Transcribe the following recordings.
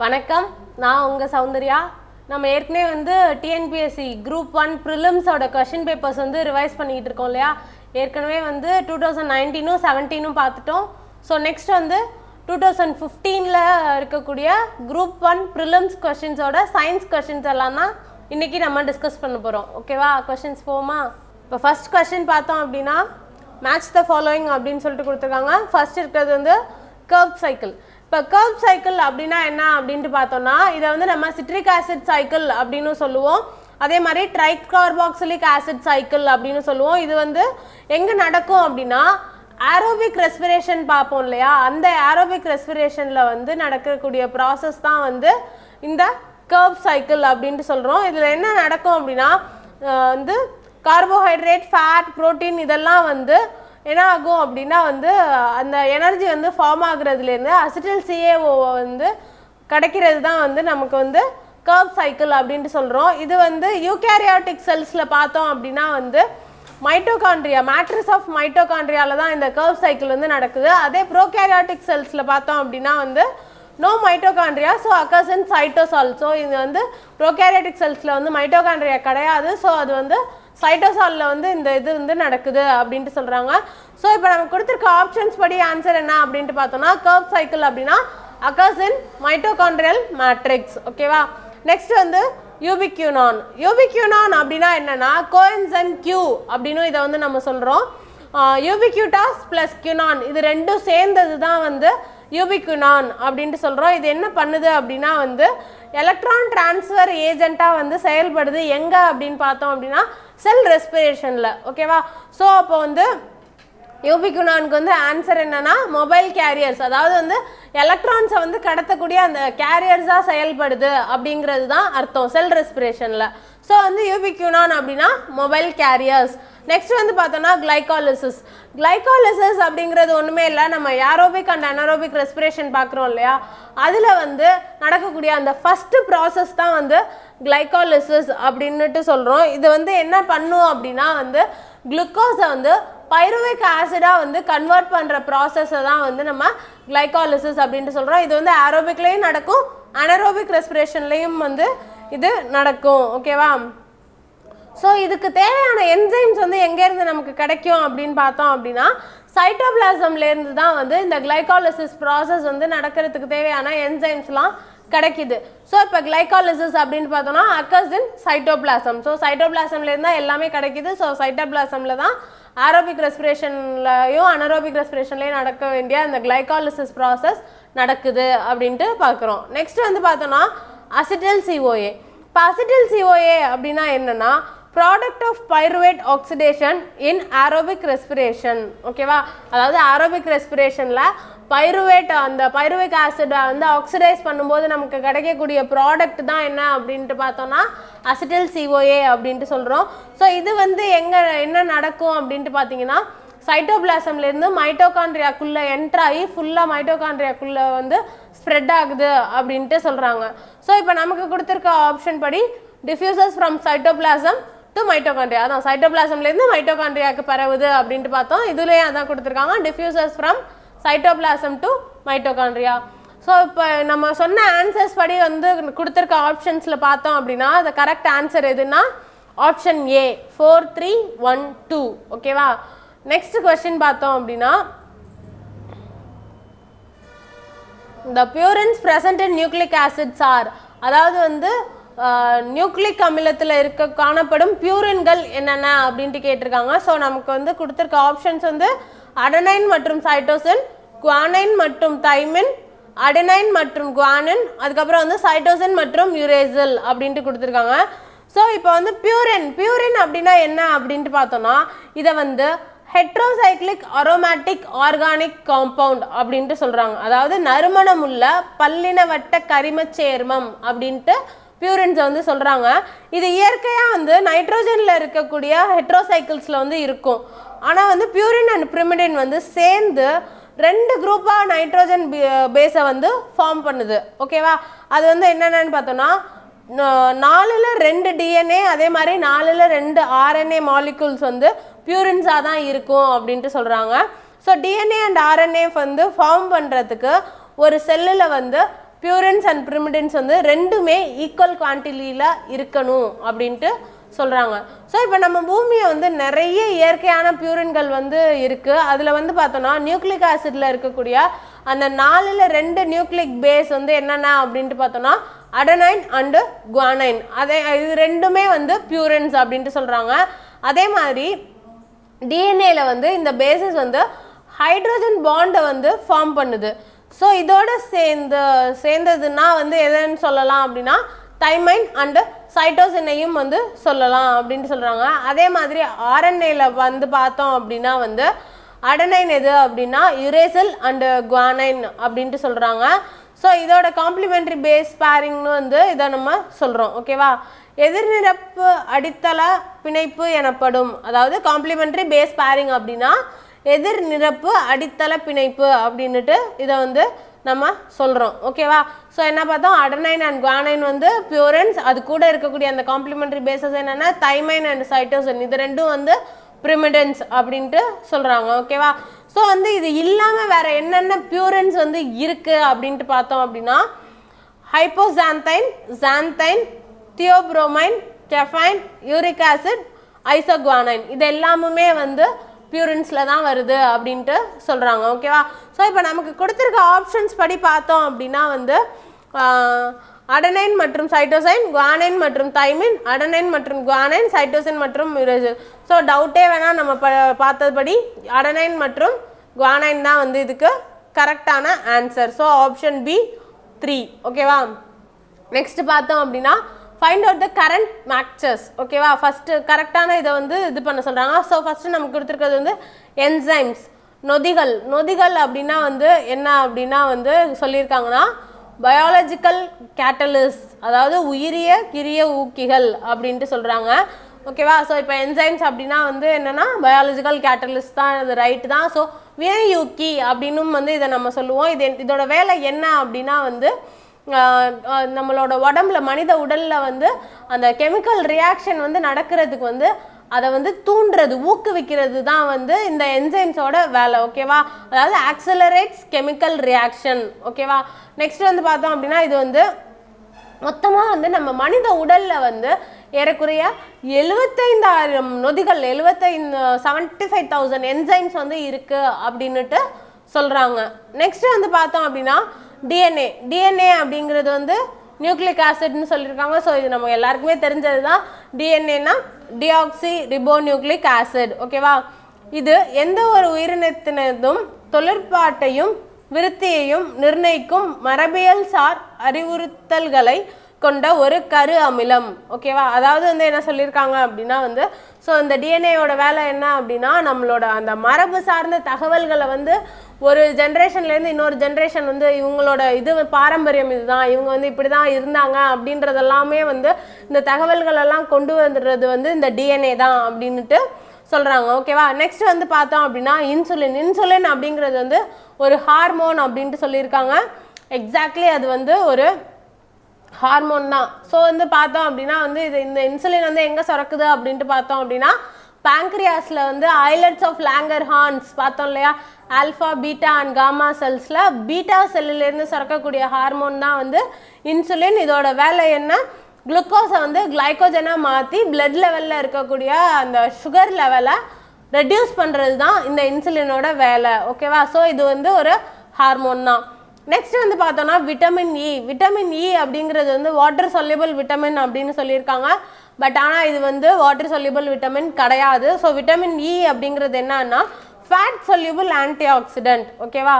வணக்கம், நான் உங்கள் சௌந்தர்யா. நம்ம ஏற்கனவே வந்து டிஎன்பிஎஸ்சி குரூப் 1 ப்ரிலிம்ஸோட கொஷின் பேப்பர்ஸ் வந்து ரிவைஸ் பண்ணிக்கிட்டு இருக்கோம் இல்லையா. ஏற்கனவே வந்து 2019 17 பார்த்துட்டோம். ஸோ நெக்ஸ்ட் வந்து 2015 இருக்கக்கூடிய குரூப் 1 ப்ரிலிம்ஸ் கொஷின்ஸோட சயின்ஸ் கொஷின்ஸ் எல்லாம் தான் இன்றைக்கி நம்ம டிஸ்கஸ் பண்ண போகிறோம். ஓகேவா, கொஷின்ஸ் போமா. இப்போ ஃபஸ்ட் கொஷின் பார்த்தோம் அப்படின்னா மேட்ச் த ஃபாலோயிங் அப்படின்னு சொல்லிட்டு கொடுத்துருக்காங்க. ஃபர்ஸ்ட் இருக்கிறது வந்து கர்வ் சைக்கிள். இப்போ கர்வ் சைக்கிள் அப்படின்னா என்ன அப்படின்ட்டு பார்த்தோம்னா, இதை வந்து நம்ம சிட்ரிக் ஆசிட் சைக்கிள் அப்படின்னு சொல்லுவோம். அதே மாதிரி ட்ரைகார்பாக்சிலிக் ஆசிட் சைக்கிள் அப்படின்னு சொல்லுவோம். இது வந்து எங்கே நடக்கும் அப்படின்னா ஏரோபிக் ரெஸ்பிரேஷன் பார்ப்போம் இல்லையா, அந்த ஏரோபிக் ரெஸ்பிரேஷனில் வந்து நடக்கக்கூடிய ப்ராசஸ் தான் வந்து இந்த கர்வ் சைக்கிள் அப்படின்ட்டு சொல்கிறோம். இதில் என்ன நடக்கும் அப்படின்னா வந்து கார்போஹைட்ரேட், ஃபேட், ப்ரோட்டீன் இதெல்லாம் வந்து என்ன ஆகும் அப்படின்னா வந்து அந்த எனர்ஜி வந்து ஃபார்ம் ஆகுறதுலேருந்து அசிட்டில் சிஏஓவை வந்து கிடைக்கிறது தான் வந்து நமக்கு வந்து கர்வ் சைக்கிள் அப்படின்ட்டு சொல்கிறோம். இது வந்து யூகேரியாட்டிக் செல்ஸில் பார்த்தோம் அப்படின்னா வந்து மைட்டோகாண்ட்ரியா, மேட்ரிக்ஸ் ஆஃப் மைட்டோகாண்ட்ரியாவில் தான் இந்த கர்வ் சைக்கிள் வந்து நடக்குது. அதே ப்ரோகேரியாட்டிக் செல்ஸில் பார்த்தோம் அப்படின்னா வந்து no mitochondria, so occurs in cytosol. So இது வந்து ப்ரோகேரியாட்டிக் செல்ஸில் வந்து மைட்டோகாண்ட்ரியா கிடையாது. ஸோ அது வந்து சைட்டோசாலில் வந்து இந்த இது வந்து நடக்குது அப்படின்ட்டு சொல்கிறாங்க. ஸோ இப்போ நம்ம கொடுத்துருக்க ஆப்ஷன்ஸ் படி ஆன்சர் என்ன அப்படின்ட்டு பார்த்தோம்னா கர்வ் சைக்கிள் அப்படின்னா அக்கர்ஸ் இன் மைட்டோகாண்ட்ரியல் மேட்ரிக்ஸ். ஓகேவா. நெக்ஸ்ட் வந்து யூபிக்யூனான். யூபிக்யூனான் அப்படின்னா என்னென்னா கோஎன்சைம் கியூ அப்படின்னு இதை வந்து நம்ம சொல்கிறோம். யூபிக்யூட்டாஸ் ப்ளஸ் கியூனான் இது ரெண்டும் சேர்ந்தது தான் வந்து யூபிக்யூனான் அப்படின்ட்டு சொல்கிறோம். இது என்ன பண்ணுது அப்படின்னா வந்து எலக்ட்ரான் டிரான்ஸ்ஃபர் ஏஜெண்ட்டாக வந்து செயல்படுது. எங்கே அப்படின்னு பார்த்தோம் அப்படின்னா செல் ரெஸ்பிரேஷனில். ஓகேவா. ஸோ அப்போ வந்து யூபிக்யூனானுக்கு வந்து ஆன்சர் என்னன்னா மொபைல் கேரியர்ஸ், அதாவது வந்து எலக்ட்ரான்ஸை வந்து கடத்தக்கூடிய அந்த கேரியர்ஸாக செயல்படுது அப்படிங்கிறது தான் அர்த்தம் செல் ரெஸ்பிரேஷனில். ஸோ வந்து யூபிக்யூனான் அப்படின்னா மொபைல் கேரியர்ஸ். நெக்ஸ்ட் வந்து பார்த்தோன்னா கிளைகாலிசிஸ். கிளைகாலிசிஸ் அப்படிங்கிறது ஒன்றுமே இல்லை, நம்ம ஏரோபிக் அண்ட் அனரோபிக் ரெஸ்பிரேஷன் பார்க்குறோம் இல்லையா, அதில் வந்து நடக்கக்கூடிய அந்த ஃபஸ்ட்டு ப்ராசஸ் தான் வந்து கிளைகாலிசிஸ் அப்படின்னுட்டு சொல்கிறோம். இது வந்து என்ன பண்ணும் அப்படின்னா வந்து குளுக்கோஸை வந்து பைருவிக் ஆசிடாக வந்து கன்வெர்ட் பண்ணுற ப்ராசஸை தான் வந்து நம்ம கிளைகாலிசிஸ் அப்படின்ட்டு சொல்கிறோம். இது வந்து ஏரோபிக்லேயும் நடக்கும், அனரோபிக் ரெஸ்பிரேஷன்லேயும் வந்து இது நடக்கும். ஓகேவா. ஸோ இதுக்கு தேவையான என்சைம்ஸ் வந்து எங்கேருந்து நமக்கு கிடைக்கும் அப்படின்னு பார்த்தோம் அப்படின்னா சைட்டோபிளாசம்லேருந்து தான் வந்து இந்த கிளைகாலிசிஸ் ப்ராசஸ் வந்து நடக்கிறதுக்கு தேவையான என்சைம்ஸ்லாம் கிடைக்குது. ஸோ இப்போ கிளைகாலிசிஸ் அப்படின்னு பார்த்தோம்னா அக்கர்ஸ் இன் சைட்டோபிளாசம். ஸோ சைட்டோபிளாசம்லேருந்து தான் எல்லாமே கிடைக்குது. ஸோ சைட்டோபிளாசமில் தான் ஏரோபிக் ரெஸ்பிரேஷன்லையும் அனரோபிக் ரெஸ்பிரேஷன்லையும் நடக்க வேண்டிய அந்த கிளைகாலிசிஸ் ப்ராசஸ் நடக்குது அப்படின்ட்டு பார்க்குறோம். நெக்ஸ்ட் வந்து பார்த்தோன்னா அசிட்டில் சிஓஏ. இப்போ அசிட்டில் சிஓஏ அப்படின்னா என்னென்னா product of pyruvate oxidation in aerobic respiration. ஓகேவா. அதாவது ஏரோபிக் ரெஸ்பிரேஷனில் பைருவேட் அந்த பைருவிக் ஆசிடை வந்து ஆக்சிடைஸ் பண்ணும்போது நமக்கு கிடைக்கக்கூடிய ப்ராடக்ட் தான் என்ன அப்படின்ட்டு பார்த்தோன்னா அசிட்டில் சிஓஏ அப்படின்ட்டு சொல்கிறோம். ஸோ இது வந்து என்ன நடக்கும் அப்படின்ட்டு பார்த்தீங்கன்னா சைட்டோபிளாசம்லேருந்து மைட்டோகாண்ட்ரியாக்குள்ளே என்ட்ராகி ஃபுல்லாக மைட்டோகாண்ட்ரியாக்குள்ளே வந்து ஸ்ப்ரெட் ஆகுது அப்படின்ட்டு சொல்கிறாங்க. ஸோ இப்போ நமக்கு கொடுத்துருக்க ஆப்ஷன் படி diffuses from cytoplasm to mitochondria, அதான் சைட்டோபிளாசம்லேருந்து மைட்டோகாண்ட்ரியாவுக்கு பரவுது அப்படின்ட்டு பார்த்தோம். இதுலேயே அதான் கொடுத்துருக்காங்க, diffuses from cytoplasm to mitochondria. So இப்போ நம்ம சொன்ன ஆன்சர்ஸ் படி வந்து கொடுத்துருக்க ஆப்ஷன்ஸில் பார்த்தோம் அப்படின்னா அந்த கரெக்ட் ஆன்சர் எதுனா ஆப்ஷன் ஏ 4312. ஓகேவா. நெக்ஸ்ட் கொஸ்டின் பார்த்தோம் அப்படின்னா the purines present in nucleic acids are, அதாவது வந்து நியூக்ளிக் அமிலத்தில் காணப்படும் பியூரின்கள் என்னென்ன அப்படின்ட்டு கேட்டிருக்காங்க. ஸோ நமக்கு வந்து கொடுத்துருக்க ஆப்ஷன்ஸ் வந்து அடனைன் மற்றும் சைட்டோசின், குவானைன் மற்றும் தைமின், அடனைன் மற்றும் குவானின், அதுக்கப்புறம் வந்து சைட்டோசின் மற்றும் யூரேசில் அப்படின்ட்டு கொடுத்துருக்காங்க. ஸோ இப்போ வந்து பியூரின் அப்படின்னா என்ன அப்படின்ட்டு பார்த்தோன்னா இதை வந்து ஹெட்ரோசைக்ளிக் அரோமேட்டிக் ஆர்கானிக் காம்பவுண்ட் அப்படின்ட்டு சொல்கிறாங்க. அதாவது நறுமணம் உள்ள பல்லினவட்ட கரிமச் சேர்மம் அப்படின்ட்டு பியூரின்ஸை வந்து சொல்கிறாங்க. இது இயற்கையாக வந்து நைட்ரோஜனில் இருக்கக்கூடிய ஹெட்ரோசைக்கிள்ஸில் வந்து இருக்கும். ஆனால் வந்து பியூரின் அண்ட் பிரிமிடின் வந்து சேர்ந்து 2 குரூப்பாக நைட்ரோஜன் பேஸை வந்து ஃபார்ம் பண்ணுது. ஓகேவா. அது வந்து என்னென்னு பார்த்தோன்னா 4ல் 2 டிஎன்ஏ அதே மாதிரி 4ல் 2 ஆர்என்ஏ மாலிகூல்ஸ் வந்து பியூரின்ஸாக தான் இருக்கும் அப்படின்ட்டு சொல்கிறாங்க. ஸோ டிஎன்ஏ அண்ட் ஆர்என்ஏ வந்து ஃபார்ம் பண்ணுறதுக்கு ஒரு செல்லில் வந்து பியூரின்ஸ் அண்ட் பிரிமிடின்ஸ் வந்து ரெண்டுமே ஈக்குவல் குவான்டிட்டியில் இருக்கணும் அப்படின்ட்டு சொல்கிறாங்க. ஸோ இப்போ நம்ம பூமியை வந்து நிறைய இயற்கையான பியூரின்கள் வந்து இருக்குது. அதில் வந்து பார்த்தோன்னா நியூக்ளிக் ஆசிடில் இருக்கக்கூடிய அந்த 4ல் 2 நியூக்ளிக் பேஸ் வந்து என்னென்ன அப்படின்ட்டு பார்த்தோன்னா அடனைன் அண்டு குவானைன். இது ரெண்டுமே வந்து பியூரின்ஸ் அப்படின்ட்டு சொல்கிறாங்க. அதே மாதிரி டிஎன்ஏல வந்து இந்த பேசஸ் வந்து ஹைட்ரோஜன் பாண்டை வந்து ஃபார்ம் பண்ணுது. ஸோ இதோட சேர்ந்ததுன்னா வந்து எதுன்னு சொல்லலாம் அப்படின்னா தைமைன் அண்டு சைட்டோசினையும் வந்து சொல்லலாம் அப்படின்ட்டு சொல்கிறாங்க. அதே மாதிரி ஆர்என்ஏல வந்து பார்த்தோம் அப்படின்னா வந்து அடனைன் எது அப்படின்னா யுரேசில் அண்டு குவானைன் அப்படின்ட்டு சொல்கிறாங்க. ஸோ இதோட காம்ப்ளிமெண்ட்ரி பேஸ் பேரிங்னு வந்து இதை நம்ம சொல்கிறோம். ஓகேவா? எதிர்நிரப்பு அடித்தள பிணைப்பு எனப்படும். அதாவது காம்ப்ளிமெண்ட்ரி பேஸ் பேரிங் அப்படின்னா எதிர்நிரப்பு அடித்தள பிணைப்பு அப்படின்னுட்டு இதை வந்து நம்ம சொல்கிறோம். ஓகேவா? ஸோ என்ன பார்த்தோம், அடனைன் அண்ட் குவானைன் வந்து பியூரின்ஸ், அது கூட இருக்கக்கூடிய அந்த காம்ப்ளிமெண்ட்ரி பேசஸ் என்னென்னா தைமைன் அண்ட் சைட்டோசின், இது ரெண்டும் வந்து பிரிமிடன்ஸ் அப்படின்ட்டு சொல்கிறாங்க. ஓகேவா? ஸோ வந்து இது இல்லாமல் வேறு என்னென்ன பியூரின்ஸ் வந்து இருக்குது அப்படின்ட்டு பார்த்தோம் அப்படின்னா ஹைப்போசாந்தைன், xanthine, theobromine, caffeine, uric acid, ஐசோகுவானைன், இது எல்லாமுமே வந்து பியூரின்ஸில் தான் வருது அப்படின்ட்டு சொல்கிறாங்க. ஓகேவா? ஸோ இப்போ நமக்கு கொடுத்துருக்க ஆப்ஷன்ஸ் படி பார்த்தோம் அப்படின்னா வந்து அடனைன் மற்றும் சைட்டோசைன், குவானைன் மற்றும் தைமின், அடனைன் மற்றும் குவானைன், சைட்டோசின் மற்றும் யுரேசில். ஸோ டவுட்டே வேணால் நம்ம பார்த்ததுபடி அடனைன் மற்றும் குவானைன் தான் வந்து இதுக்கு கரெக்டான ஆன்சர். So option B 3. ஓகேவா? நெக்ஸ்ட் பார்த்தோம் அப்படின்னா find out the current matches. ஓகேவா? ஃபஸ்ட்டு கரெக்டான இதை வந்து இது பண்ண சொல்கிறாங்க. ஸோ ஃபஸ்ட்டு நமக்கு கொடுத்துருக்கிறது வந்து என்சைம்ஸ், நொதிகள் அப்படின்னா வந்து என்ன அப்படின்னா வந்து சொல்லியிருக்காங்கன்னா பயாலஜிக்கல் கேட்டலிஸ்ட், அதாவது உயிரிய கிரிய ஊக்கிகள் அப்படின்ட்டு சொல்கிறாங்க. ஓகேவா? ஸோ இப்போ என்சைம்ஸ் அப்படின்னா வந்து என்னென்னா பயாலஜிக்கல் கேட்டலிஸ்ட் தான், இது ரைட்டு தான். ஸோ வினையூக்கி அப்படின்னும் வந்து இதை நம்ம சொல்லுவோம். இதோட வேலை என்ன அப்படின்னா வந்து நம்மளோட உடம்புல, மனித உடலில் வந்து அந்த கெமிக்கல் ரியாக்ஷன் வந்து நடக்கிறதுக்கு வந்து அதை வந்து தூண்டுறது, ஊக்குவிக்கிறது தான் வந்து இந்த என்சைம்ஸோட வேலை. ஓகேவா? அதாவது ஆக்சலரேட்ஸ் கெமிக்கல் ரியாக்ஷன். ஓகேவா? நெக்ஸ்ட் வந்து பார்த்தோம் அப்படின்னா இது வந்து மொத்தமாக வந்து நம்ம மனித உடலில் வந்து ஏறக்குறைய 75,000 நொதிகள், 75,000 என்சைம்ஸ் வந்து இருக்குது அப்படின்னுட்டு சொல்கிறாங்க. நெக்ஸ்ட் வந்து பார்த்தோம் அப்படின்னா டிஎன்ஏ அப்படிங்கிறது வந்து நியூக்ளிக் ஆசிட்னு சொல்லியிருக்காங்க. ஸோ இது நம்ம எல்லாருக்குமே தெரிஞ்சது தான். டிஎன்ஏனா டிஆக்சி ரிபோ நியூக்ளிக் ஆசிட். ஓகேவா? இது எந்த ஒரு உயிரினத்தினதும் தொழிற்பாட்டையும் விருத்தியையும் நிர்ணயிக்கும் மரபியல் சார் அறிவுறுத்தல்களை கொண்ட ஒரு கரு அமிலம். ஓகேவா? அதாவது வந்து என்ன சொல்லியிருக்காங்க அப்படின்னா வந்து ஸோ இந்த டிஎன்ஏயோட வேலை என்ன அப்படின்னா நம்மளோட அந்த மரபு சார்ந்த தகவல்களை வந்து ஒரு ஜென்ரேஷன்லேருந்து இன்னொரு ஜென்ரேஷன் வந்து இவங்களோட இது பாரம்பரியம் இதுதான், இவங்க வந்து இப்படி தான் இருந்தாங்க அப்படின்றதெல்லாமே வந்து இந்த தகவல்களெல்லாம் கொண்டு வந்துடுறது வந்து இந்த டிஎன்ஏ தான் அப்படின்ட்டு சொல்கிறாங்க. ஓகேவா? நெக்ஸ்ட் வந்து பார்த்தோம் அப்படின்னா இன்சுலின் அப்படிங்கிறது வந்து ஒரு ஹார்மோன் அப்படின்ட்டு சொல்லியிருக்காங்க. எக்ஸாக்ட்லி அது வந்து ஒரு ஹார்மோன் தான். ஸோ வந்து பார்த்தோம் அப்படின்னா வந்து இந்த இன்சுலின் வந்து எங்கே சுரக்குது அப்படின்ட்டு பார்த்தோம் அப்படின்னா பேங்க்ரியாஸில் வந்து ஐலட்ஸ் ஆஃப் லாங்கர்ஹான்ஸ் பார்த்தோம் இல்லையா, ஆல்ஃபா பீட்டா அண்ட் காமா செல்ஸில் பீட்டா செல்லுலேருந்து சுரக்கக்கூடிய ஹார்மோன் தான் வந்து இன்சுலின். இதோட வேலை என்ன, குளுக்கோஸை வந்து கிளைக்கோஜனாக மாற்றி பிளட் லெவலில் இருக்கக்கூடிய அந்த சுகர் லெவலை ரெடியூஸ் பண்ணுறது தான் இந்த இன்சுலினோட வேலை. ஓகேவா? ஸோ இது வந்து ஒரு ஹார்மோன் தான். நெக்ஸ்ட் வந்து பார்த்தோன்னா விட்டமின் இ அப்படிங்கிறது வந்து வாட்டர் சொல்யூபிள் விட்டமின் அப்படின்னு சொல்லியிருக்காங்க. பட் ஆனால் இது வந்து வாட்டர் சொல்யூபிள் விட்டமின் கிடையாது. ஸோ விட்டமின் இ அப்படிங்கிறது என்னன்னா ஃபேட் சொல்யூபிள் ஆன்டி ஆக்சிடென்ட். ஓகேவா?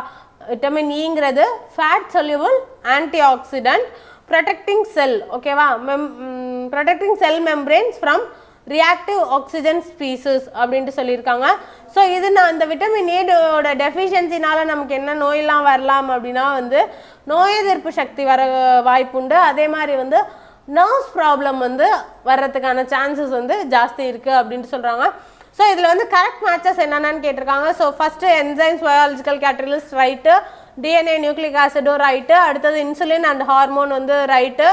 விட்டமின் இங்கிறது fat soluble antioxidant protecting cell. ஓகேவா? Protecting cell membranes from reactive oxygen species அப்படின்ட்டு சொல்லியிருக்காங்க. ஸோ இது நான் இந்த விட்டமின் ஏடோட டெஃபிஷியன்சினால நமக்கு என்ன நோயெல்லாம் வரலாம் அப்படின்னா வந்து நோய் எதிர்ப்பு சக்தி வர வாய்ப்புண்டு. அதே மாதிரி வந்து நர்வ்ஸ் ப்ராப்ளம் வந்து வர்றதுக்கான சான்சஸ் வந்து ஜாஸ்தி இருக்குது அப்படின்ட்டு சொல்கிறாங்க. ஸோ இதில் வந்து கரெக்ட் மேட்சஸ் என்னென்னு கேட்டிருக்காங்க. So first enzymes biological catalyst right, DNA nucleic ஆசிடும் ரைட்டு, அடுத்தது இன்சுலின் அண்ட் ஹார்மோன் வந்து ரைட்டு.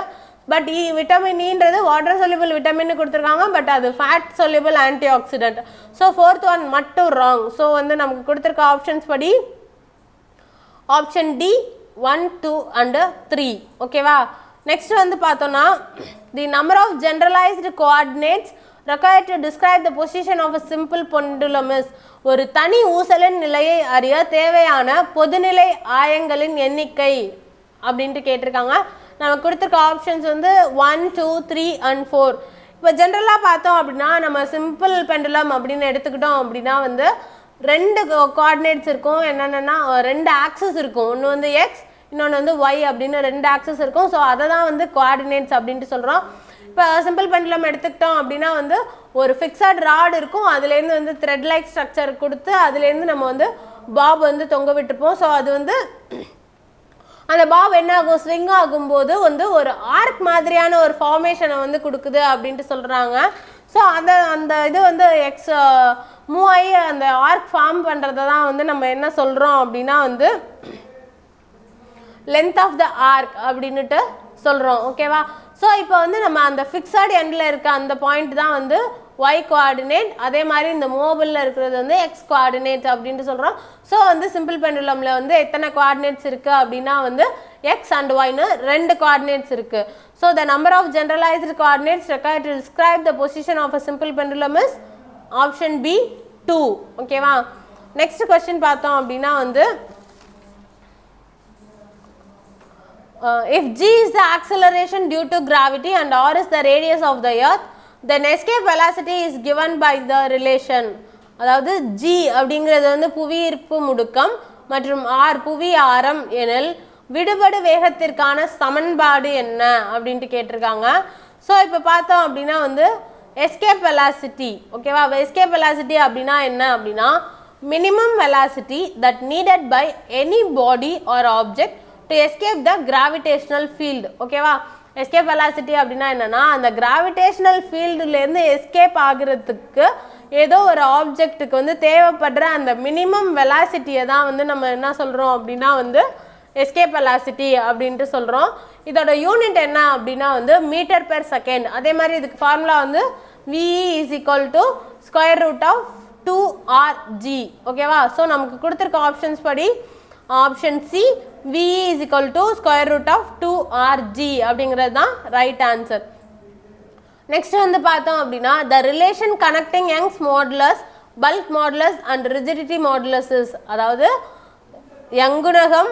பட் விட்டமின் இன்றது வாட்டர் சொல்யூபிள் விட்டமின் கொடுத்துருக்காங்க, பட் அது fat soluble antioxidant. So 4th one மட்டும் ராங். ஸோ வந்து நமக்கு கொடுத்துருக்க ஆப்ஷன்ஸ் படி ஆப்ஷன் டி 1, 2 and 3. ஓகேவா? நெக்ஸ்ட் வந்து பார்த்தோம்னா the number of generalised coordinates required to describe the position of a simple pendulum is ஒரு தனி ஊசலின் நிலையை அறிய தேவையான பொதுநிலை ஆயங்களின் எண்ணிக்கை அப்படின்ட்டு கேட்டிருக்காங்க. நமக்கு கொடுத்துருக்க ஆப்ஷன்ஸ் வந்து 1, 2, 3 and 4. இப்போ ஜென்ரலாக பார்த்தோம் அப்படின்னா நம்ம சிம்பிள் பெண்டுலம் அப்படின்னு எடுத்துக்கிட்டோம் அப்படின்னா வந்து 2 கோஆர்டினேட்ஸ் இருக்கும். என்னென்னா 2 ஆக்சஸ் இருக்கும். ஒன்று வந்து எக்ஸ், இன்னொன்று வந்து ஒய் அப்படின்னு 2 ஆக்சஸ் இருக்கும். ஸோ அதை தான் வந்து கோஆர்டினேட்ஸ் அப்படின்ட்டு சொல்கிறோம். இப்போ சிம்பிள் பெண்டுலம் எடுத்துக்கிட்டோம் அப்படின்னா வந்து ஒரு ஃபிக்ஸட் ராட் இருக்கும். அதுலேருந்து வந்து த்ரெட் லைக் ஸ்ட்ரக்சர் கொடுத்து அதுலேருந்து நம்ம வந்து பாப் வந்து தொங்க விட்டுருப்போம். ஸோ அது வந்து அந்த பாப் என்ன ஆகும், ஸ்விங் ஆகும்போது வந்து ஒரு ஆர்க் மாதிரியான ஒரு ஃபார்மேஷனை வந்து கொடுக்குது அப்படின்ட்டு சொல்கிறாங்க. ஸோ அந்த இது வந்து மூவ் ஆகி அந்த ஆர்க் ஃபார்ம் பண்ணுறத தான் வந்து நம்ம என்ன சொல்கிறோம் அப்படின்னா வந்து லென்த் ஆஃப் த ஆர்க் அப்படின்னுட்டு சொல்கிறோம். ஓகேவா? ஸோ இப்போ வந்து நம்ம அந்த ஃபிக்ஸட் எண்டில் இருக்க அந்த பாயிண்ட் தான் வந்து ஒய் கோஆர்டினேட். அதே மாதிரி இந்த மூவபிளில் இருக்கிறது வந்து எக்ஸ் கோஆர்டினேட் அப்படின்ட்டு சொல்கிறோம். ஸோ வந்து சிம்பிள் பெண்டுலமில் வந்து எத்தனை கோஆர்டினேட்ஸ் இருக்குது அப்படின்னா வந்து எக்ஸ் அண்ட் ஒய்னு 2 கோஆர்டினேட்ஸ் இருக்குது. So the number of generalised coordinates required to describe the position of a simple pendulum is option B 2. ஓகேவா? நெக்ஸ்ட் கொஸ்டின் பார்த்தோம் அப்படின்னா வந்து if g is the acceleration due to gravity and r is the radius of the earth, then escape velocity is given by the relation. அதாவது g அப்படிங்கிறது வந்து புவியீர்ப்பு முடுக்கம் மற்றும் r புவி ஆரம் எனில் விடுபடு வேகத்திற்கான சமன்பாடு என்ன அப்படின்ட்டு கேட்டிருக்காங்க. ஸோ இப்போ பார்த்தோம் அப்படின்னா வந்து எஸ்கேப் வெலாசிட்டி. ஓகேவா? எஸ்கேப் வெலாசிட்டி அப்படின்னா என்ன அப்படின்னா minimum velocity that needed by any body or object to escape the gravitational field. ஓகேவா? எஸ்கேப் வெலாசிட்டி அப்படின்னா என்னன்னா அந்த கிராவிடேஷனல் ஃபீல்டுலேருந்து எஸ்கேப் ஆகிறதுக்கு ஏதோ ஒரு ஆப்ஜெக்ட்டுக்கு வந்து தேவைப்படுற அந்த மினிமம் வெலாசிட்டியை தான் வந்து நம்ம என்ன சொல்கிறோம் அப்படின்னா வந்து எஸ்கேப் வெலாசிட்டி அப்படின்ட்டு சொல்கிறோம். இதோட யூனிட் என்ன அப்படின்னா வந்து மீட்டர் பெர் செகண்ட். அதே மாதிரி இதுக்கு ஃபார்முலா வந்து VE is equal to square root of 2RG. ஓகேவா? ஸோ நமக்கு கொடுத்துருக்க ஆப்ஷன்ஸ் படி option C VE is equal to square root of 2RG அப்படிங்கிறது தான் ரைட் ஆன்சர். நெக்ஸ்ட் வந்து பார்த்தோம் அப்படின்னா the relation connecting Young's modulus, bulk modulus and rigidity modulus is, அதாவது யங் குணகம்,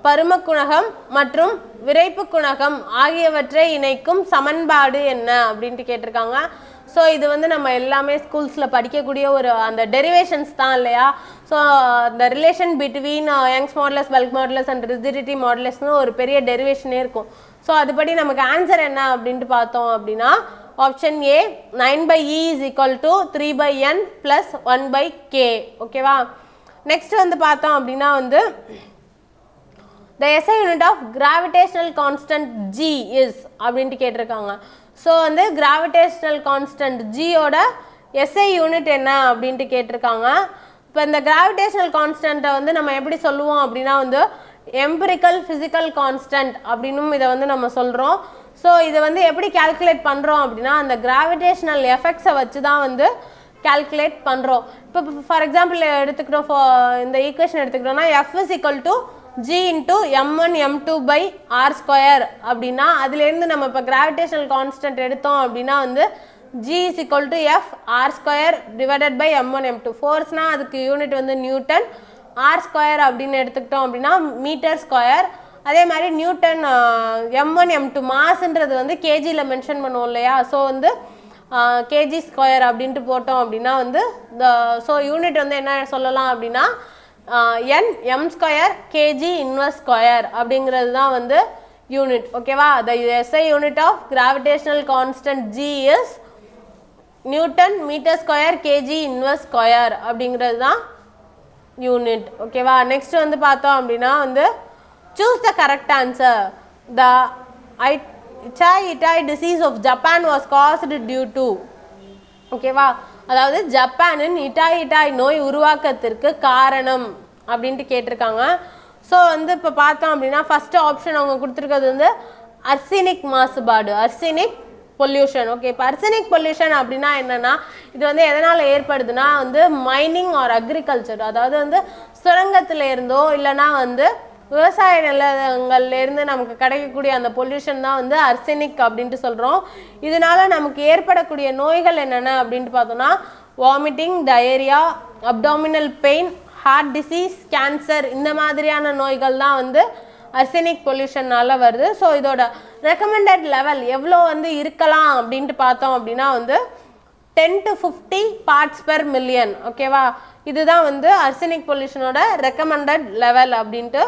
பரும குணகம் மற்றும் விறைப்பு குணகம் ஆகியவற்றை இணைக்கும் சமன்பாடு என்ன அப்படின்ட்டு கேட்டிருக்காங்க. ஸோ இது வந்து நம்ம எல்லாமே ஸ்கூல்ஸில் படிக்கக்கூடிய ஒரு அந்த டெரிவேஷன்ஸ் தான் இல்லையா? ஸோ அந்த relation between Young's modulus, bulk modulus and rigidity மாடுலஸ்னு ஒரு பெரிய டெரிவேஷனே இருக்கும். ஸோ அதுபடி நமக்கு ஆன்சர் என்ன அப்படின்ட்டு பார்த்தோம் அப்படின்னா option A 9/E is equal to 3/N plus 1/K. ஓகேவா? நெக்ஸ்ட் வந்து பார்த்தோம் அப்படின்னா வந்து the SI unit of gravitational constant G is அப்படின்ட்டு கேட்டிருக்காங்க. ஸோ வந்து கிராவிடேஷனல் கான்ஸ்டன்ட் ஜியோட எஸ்ஐ யூனிட் என்ன அப்படின்ட்டு கேட்டிருக்காங்க. இப்போ இந்த கிராவிடேஷனல் கான்ஸ்டன்ட்டை வந்து நம்ம எப்படி சொல்லுவோம் அப்படின்னா வந்து எம்பிரிக்கல் ஃபிசிக்கல் கான்ஸ்டன்ட் அப்படின்னும் இதை வந்து நம்ம சொல்கிறோம். ஸோ இதை வந்து எப்படி கால்குலேட் பண்ணுறோம் அப்படின்னா அந்த கிராவிடேஷனல் எஃபெக்ட்ஸை வச்சு தான் வந்து கால்குலேட் பண்ணுறோம். இப்போ ஃபார் எக்ஸாம்பிள் எடுத்துக்கிட்டோம், இந்த ஈக்குவேஷன் எடுத்துக்கிட்டோம்னா F is equal to G into M1 M2 by R square அப்படின்னா அதுலேருந்து நம்ம இப்போ கிராவிடேஷனல் கான்ஸ்டன்ட் எடுத்தோம் அப்படின்னா வந்து G is equal to F R square divided by M1 M2. ஃபோர்ஸ்னா அதுக்கு யூனிட் வந்து நியூட்டன், R square அப்படின்னு எடுத்துக்கிட்டோம் அப்படின்னா மீட்டர் ஸ்கொயர். அதே மாதிரி நியூட்டன் M1 M2 மாஸ்ன்றது வந்து கேஜியில் மென்ஷன் பண்ணுவோம் இல்லையா? ஸோ வந்து கேஜி ஸ்கொயர் அப்படின்ட்டு போட்டோம் அப்படின்னா வந்து ஸோ யூனிட் வந்து என்ன சொல்லலாம் அப்படின்னா n m square kg inverse square அப்படிங்கிறது தான் வந்து யூனிட். ஓகேவா? the SI unit of gravitational constant G is newton metre square kg inverse square அப்படிங்கிறது தான் யூனிட். ஓகேவா? நெக்ஸ்ட் வந்து பார்த்தோம் அப்படின்னா வந்து choose the correct answer. the Ichai disease of Japan was caused due to. ஓகேவா? அதாவது ஜப்பானின் இட்டாய் நோய் உருவாக்கத்திற்கு காரணம் அப்படின்ட்டு கேட்டிருக்காங்க. ஸோ வந்து இப்போ பார்த்தோம் அப்படின்னா ஃபஸ்ட்டு ஆப்ஷன் அவங்க கொடுத்துருக்கிறது வந்து அர்சனிக் மாசுபாடு, அர்சனிக் பொல்யூஷன். ஓகே, இப்போ அர்சனிக் பொல்யூஷன் அப்படின்னா என்னென்னா இது வந்து எதனால் ஏற்படுதுன்னா வந்து மைனிங் ஆர் அக்ரிகல்ச்சர், அதாவது வந்து சுரங்கத்தில் இருந்தோ இல்லைனா வந்து விவசாய நிலங்கள்லேருந்து நமக்கு கிடைக்கக்கூடிய அந்த பொல்யூஷன் தான் வந்து அர்செனிக் அப்படின்ட்டு சொல்கிறோம். இதனால நமக்கு ஏற்படக்கூடிய நோய்கள் என்னென்ன அப்படின்ட்டு பார்த்தோம்னா vomiting, diarrhoea, abdominal pain, heart disease, cancer, இந்த மாதிரியான நோய்கள் தான் வந்து அர்செனிக் பொல்யூஷன்னால வருது. ஸோ இதோட ரெக்கமெண்டட் லெவல் எவ்வளோ வந்து இருக்கலாம் அப்படின்ட்டு பார்த்தோம் அப்படின்னா வந்து 10 to 50 parts per million. ஓகேவா, இதுதான் வந்து அர்செனிக் பொல்யூஷனோட ரெக்கமெண்டட் லெவல் அப்படின்ட்டு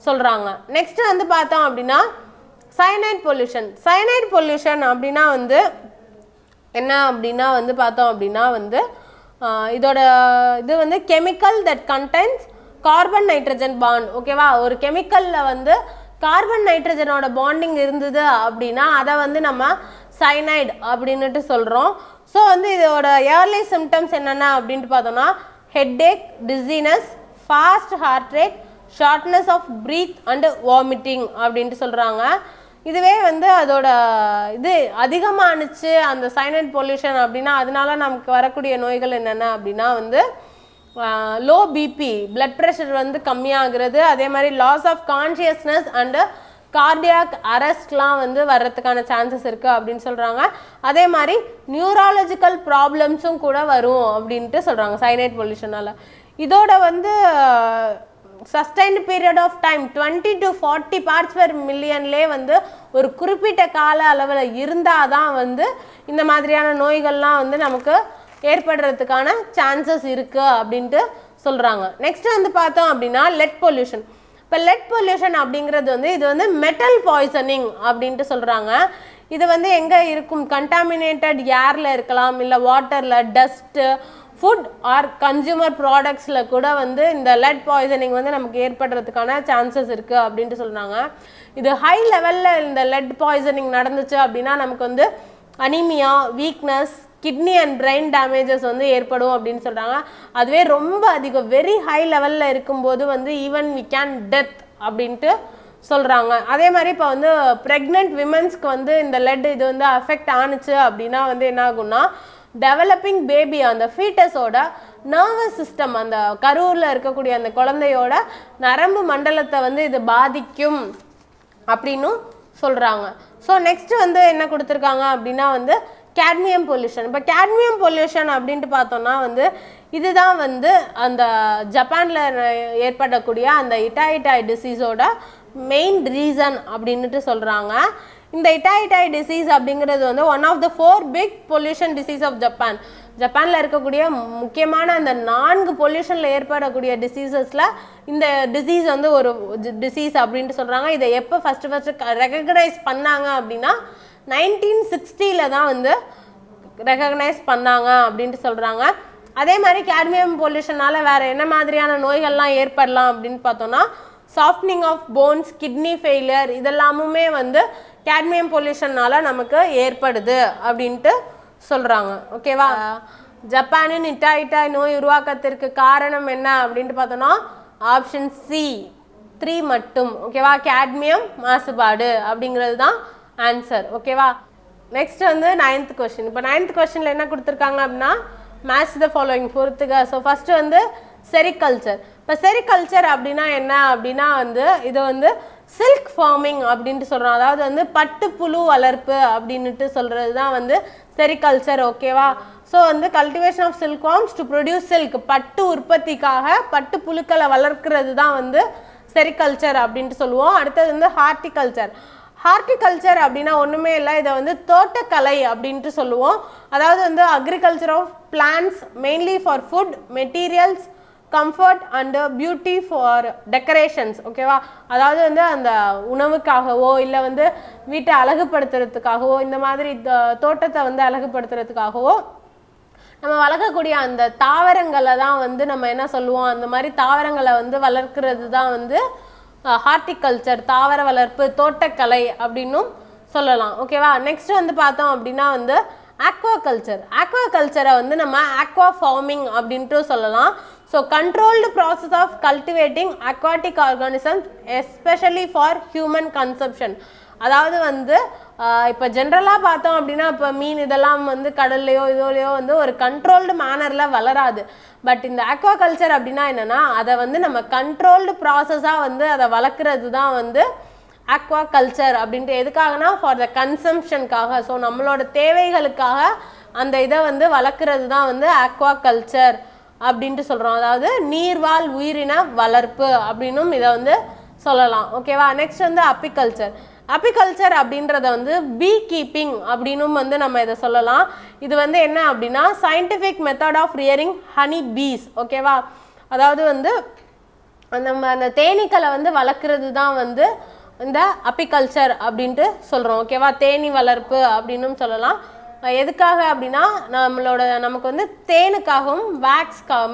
சொல்கிறாங்க. நெக்ஸ்ட் வந்து பார்த்தோம் அப்படின்னா சயனைட் பொல்யூஷன். சயனைட் பொல்யூஷன் அப்படின்னா வந்து என்ன அப்படின்னா வந்து பார்த்தோம் அப்படின்னா வந்து இதோட இது வந்து chemical that condense carbon nitrogen bond. ஓகேவா, ஒரு கெமிக்கலில் வந்து கார்பன் நைட்ரஜனோட பாண்டிங் இருந்தது அப்படின்னா அதை வந்து நம்ம சயனைட் அப்படின்னுட்டு சொல்கிறோம். ஸோ வந்து இதோட ஏர்லி சிம்டம்ஸ் என்னென்ன அப்படின்ட்டு பார்த்தோம்னா headache, dizziness, fast heart rate, shortness of breath and vomiting அப்படின்ட்டு சொல்கிறாங்க. இதுவே வந்து அதோட இது அதிகமானுச்சு அந்த சயனைட் பொல்யூஷன் அப்படின்னா அதனால நமக்கு வரக்கூடிய நோய்கள் என்னென்ன அப்படின்னா வந்து லோ பிபி, பிளட் ப்ரெஷர் வந்து கம்மியாகிறது, அதே மாதிரி loss of consciousness and cardiac அரெஸ்ட்லாம் வந்து வர்றதுக்கான சான்சஸ் இருக்குது அப்படின்னு சொல்கிறாங்க. அதே மாதிரி நியூராலஜிக்கல் ப்ராப்ளம்ஸும் கூட வரும் அப்படின்ட்டு சொல்கிறாங்க சயனைட் பொல்யூஷனால். இதோட வந்து sustained period of time 20 to 40 parts per millionலே வந்து ஒரு குறிப்பிட்ட கால அளவில் இருந்தால் தான் வந்து இந்த மாதிரியான நோய்கள்லாம் வந்து நமக்கு ஏற்படுறதுக்கான சான்சஸ் இருக்குது அப்படின்ட்டு சொல்கிறாங்க. நெக்ஸ்ட் வந்து பார்த்தோம் அப்படின்னா லெட் பொல்யூஷன். இப்போ லெட் பொல்யூஷன் அப்படிங்கிறது வந்து இது வந்து மெட்டல் பாய்சனிங் அப்படின்ட்டு சொல்கிறாங்க. இது வந்து எங்கே இருக்கும்? கண்டாமினேட்டட் ஏரில் இருக்கலாம், இல்லை வாட்டரில், டஸ்ட்டு, ஃபுட் ஆர் கன்சியூமர் ப்ராடக்ட்ஸில் கூட வந்து இந்த லெட் பாய்சனிங் வந்து நமக்கு ஏற்படுறதுக்கான சான்சஸ் இருக்குது அப்படின்ட்டு சொல்கிறாங்க. இது ஹை லெவலில் இந்த லெட் பாய்சனிங் நடந்துச்சு அப்படின்னா நமக்கு வந்து anaemia, weakness, kidney and brain damages வந்து ஏற்படும் அப்படின்னு சொல்கிறாங்க. அதுவே ரொம்ப அதிகம் வெரி ஹை லெவலில் இருக்கும்போது வந்து ஈவன் வி கேன் டெத் அப்படின்ட்டு சொல்கிறாங்க. அதே மாதிரி இப்போ வந்து ப்ரெக்னென்ட் விமன்ஸ்க்கு வந்து இந்த லெட் இது வந்து அஃபெக்ட் ஆணுச்சு அப்படின்னா வந்து என்ன ஆகும்னா டெவலப்பிங் பேபி அந்த ஃபீட்டஸோட நர்வஸ் சிஸ்டம், அந்த கருவில் இருக்கக்கூடிய அந்த குழந்தையோட நரம்பு மண்டலத்தை வந்து இது பாதிக்கும் அப்படின்னும் சொல்கிறாங்க. ஸோ நெக்ஸ்ட் வந்து என்ன கொடுத்துருக்காங்க அப்படின்னா வந்து கேட்மியம் பொல்யூஷன். இப்போ கேட்மியம் பொல்யூஷன் அப்படின்ட்டு பார்த்தோம்னா வந்து இதுதான் வந்து அந்த ஜப்பானில் ஏற்படக்கூடிய அந்த இட்டாய் டிசீஸோட மெயின் ரீசன் அப்படின்ட்டு சொல்கிறாங்க. இந்த இட்டாய் டிசீஸ் அப்படிங்கிறது வந்து one of the 4 big pollution disease of Japan. ஜப்பானில் இருக்கக்கூடிய முக்கியமான அந்த 4 பொல்யூஷனில் ஏற்படக்கூடிய டிசீசஸில் இந்த டிசீஸ் வந்து ஒரு டிசீஸ் அப்படின்ட்டு சொல்கிறாங்க. இதை எப்போ ஃபஸ்ட்டு ரெகக்னைஸ் பண்ணாங்க அப்படின்னா 1960 தான் வந்து ரெகக்னைஸ் பண்ணாங்க அப்படின்ட்டு சொல்கிறாங்க. அதே மாதிரி கேட்மியம் பொல்யூஷனால் வேறு என்ன மாதிரியான நோய்கள்லாம் ஏற்படலாம் அப்படின்னு பார்த்தோன்னா softening of bones, kidney failure, இதெல்லாமுமே வந்து கேட்மியம் பொல்யூஷனால் நமக்கு ஏற்படுது அப்படின்ட்டு சொல்கிறாங்க. ஓகேவா, ஜப்பானின் இட்டாய் நோய் உருவாக்கத்திற்கு காரணம் என்ன அப்படின்ட்டு பார்த்தோன்னா ஆப்ஷன் C 3 மட்டும். ஓகேவா, கேட்மியம் மாசுபாடு அப்படிங்கிறது தான் ஆன்சர். ஓகேவா, நெக்ஸ்ட் வந்து 9th கொஸ்டின். இப்போ 9th கொஸ்டினில் என்ன கொடுத்துருக்காங்க அப்படின்னா மேட்ச் த ஃபாலோயிங் பொறுத்துக்க. ஸோ ஃபஸ்ட்டு வந்து செரிகல்ச்சர். இப்போ செரிகல்ச்சர் அப்படின்னா என்ன அப்படின்னா வந்து இது வந்து சில்க் ஃபார்மிங் அப்படின்ட்டு சொல்கிறோம். அதாவது வந்து பட்டு புழு வளர்ப்பு அப்படின்ட்டு சொல்கிறது தான் வந்து செரிகல்ச்சர். ஓகேவா, ஸோ வந்து cultivation of silk worms to produce silk, பட்டு உற்பத்திக்காக பட்டு புழுக்களை வளர்க்கிறது தான் வந்து செரிகல்ச்சர் அப்படின்ட்டு சொல்லுவோம். அடுத்தது வந்து ஹார்டிகல்ச்சர். ஹார்டிகல்ச்சர் அப்படின்னா ஒன்றுமே இல்லை, இதை வந்து தோட்டக்கலை அப்படின்ட்டு சொல்லுவோம். அதாவது வந்து agriculture of plants mainly for food, materials, comfort and beauty for decorations. ஓகேவா, அதாவது வந்து அந்த உணவுக்காகவோ இல்லை வந்து வீட்டை அழகுபடுத்துறதுக்காகவோ இந்த மாதிரி தோட்டத்தை வந்து அழகுபடுத்துறதுக்காகவோ நம்ம வளர்க்கக்கூடிய அந்த தாவரங்களை தான் வந்து நம்ம என்ன சொல்லுவோம், அந்த மாதிரி தாவரங்களை வந்து வளர்க்கிறது தான் வந்து ஹார்டிகல்ச்சர், தாவர வளர்ப்பு, தோட்டக்கலை அப்படின்னும் சொல்லலாம். ஓகேவா, நெக்ஸ்ட் வந்து பார்த்தோம் அப்படின்னா வந்து ஆக்வாகல்ச்சர். ஆக்வாகல்ச்சரை வந்து நம்ம ஆக்வா ஃபார்மிங் அப்படின்ட்டு சொல்லலாம். So controlled process of cultivating aquatic organisms especially for human consumption. அதாவது வந்து இப்போ ஜென்ரலாக பார்த்தோம் அப்படின்னா இப்போ மீன் இதெல்லாம் வந்து கடல்லையோ இதோலையோ வந்து ஒரு கண்ட்ரோல்டு மேனரில் வளராது. பட் இந்த ஆக்வா கல்ச்சர் அப்படின்னா என்னென்னா அதை வந்து நம்ம கண்ட்ரோல்டு ப்ராசஸாக வந்து அதை வளர்க்குறது தான் வந்து ஆக்வா கல்ச்சர் அப்படின்ட்டு. எதுக்காகனா ஃபார் த கன்சம்ஷனுக்காக, ஸோ நம்மளோட தேவைகளுக்காக அந்த இதை வந்து வளர்க்குறது தான் வந்து ஆக்வா கல்ச்சர் அப்படின்ட்டு சொல்கிறோம். அதாவது நீர்வாழ் உயிரின வளர்ப்பு அப்படின்னும் இதை வந்து சொல்லலாம். ஓகேவா. நெக்ஸ்ட் வந்து அப்பிகல்ச்சர். அப்பிகல்ச்சர் அப்படின்றத வந்து பீ கீப்பிங் அப்படின்னும் வந்து நம்ம இதை சொல்லலாம். இது வந்து என்ன அப்படின்னா scientific method of rearing honey bees. ஓகேவா. அதாவது வந்து நம்ம அந்த தேனீக்களை வந்து வளர்க்குறது தான் வந்து இந்த அப்பிகல்ச்சர் அப்படின்ட்டு சொல்கிறோம். ஓகேவா. தேனீ வளர்ப்பு அப்படின்னும் சொல்லலாம். எதுக்காக அப்படின்னா நமக்கு வந்து தேனுக்காகவும்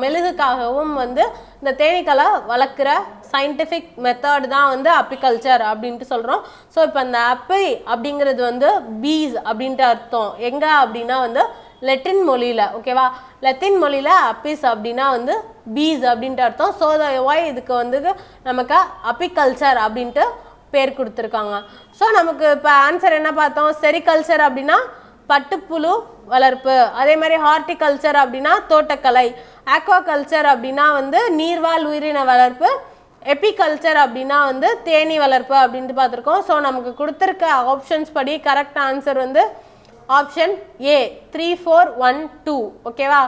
மெழுகுக்காகவும் வந்து இந்த தேனீக்களை வளர்க்குற சயின்டிஃபிக் மெத்தட் தான் வந்து அப்பிகல்ச்சர் அப்படின்ட்டு சொல்கிறோம். ஸோ இப்போ இந்த அப்பி அப்படிங்கிறது வந்து பீஸ் அப்படின்ட்டு அர்த்தம். எங்கே அப்படின்னா வந்து லெட்டின் மொழியில். ஓகேவா. லத்தீன் மொழியில் அப்பிஸ் அப்படின்னா வந்து பீஸ் அப்படின்ட்டு அர்த்தம். ஸோ ஒய் இதுக்கு வந்து நமக்கு அப்பிகல்ச்சர் அப்படின்ட்டு பேர் கொடுத்துருக்காங்க. ஸோ நமக்கு இப்போ ஆன்சர் என்ன பார்த்தோம்? செரிகல்ச்சர் அப்படின்னா பட்டுப்புழு வளர்ப்பு. அதே மாதிரி ஹார்டிகல்ச்சர் அப்படின்னா தோட்டக்கலை. ஆக்வா கல்ச்சர் அப்படின்னா வந்து நீர்வாழ் உயிரின வளர்ப்பு. எபிகல்ச்சர் அப்படின்னா வந்து தேனீ வளர்ப்பு அப்படின்ட்டு பார்த்துருக்கோம். ஸோ நமக்கு கொடுத்துருக்க ஆப்ஷன்ஸ் படி கரெக்ட் ஆன்சர் வந்து ஆப்ஷன் ஏ 3, 4, 1, 2. ஓகேவா.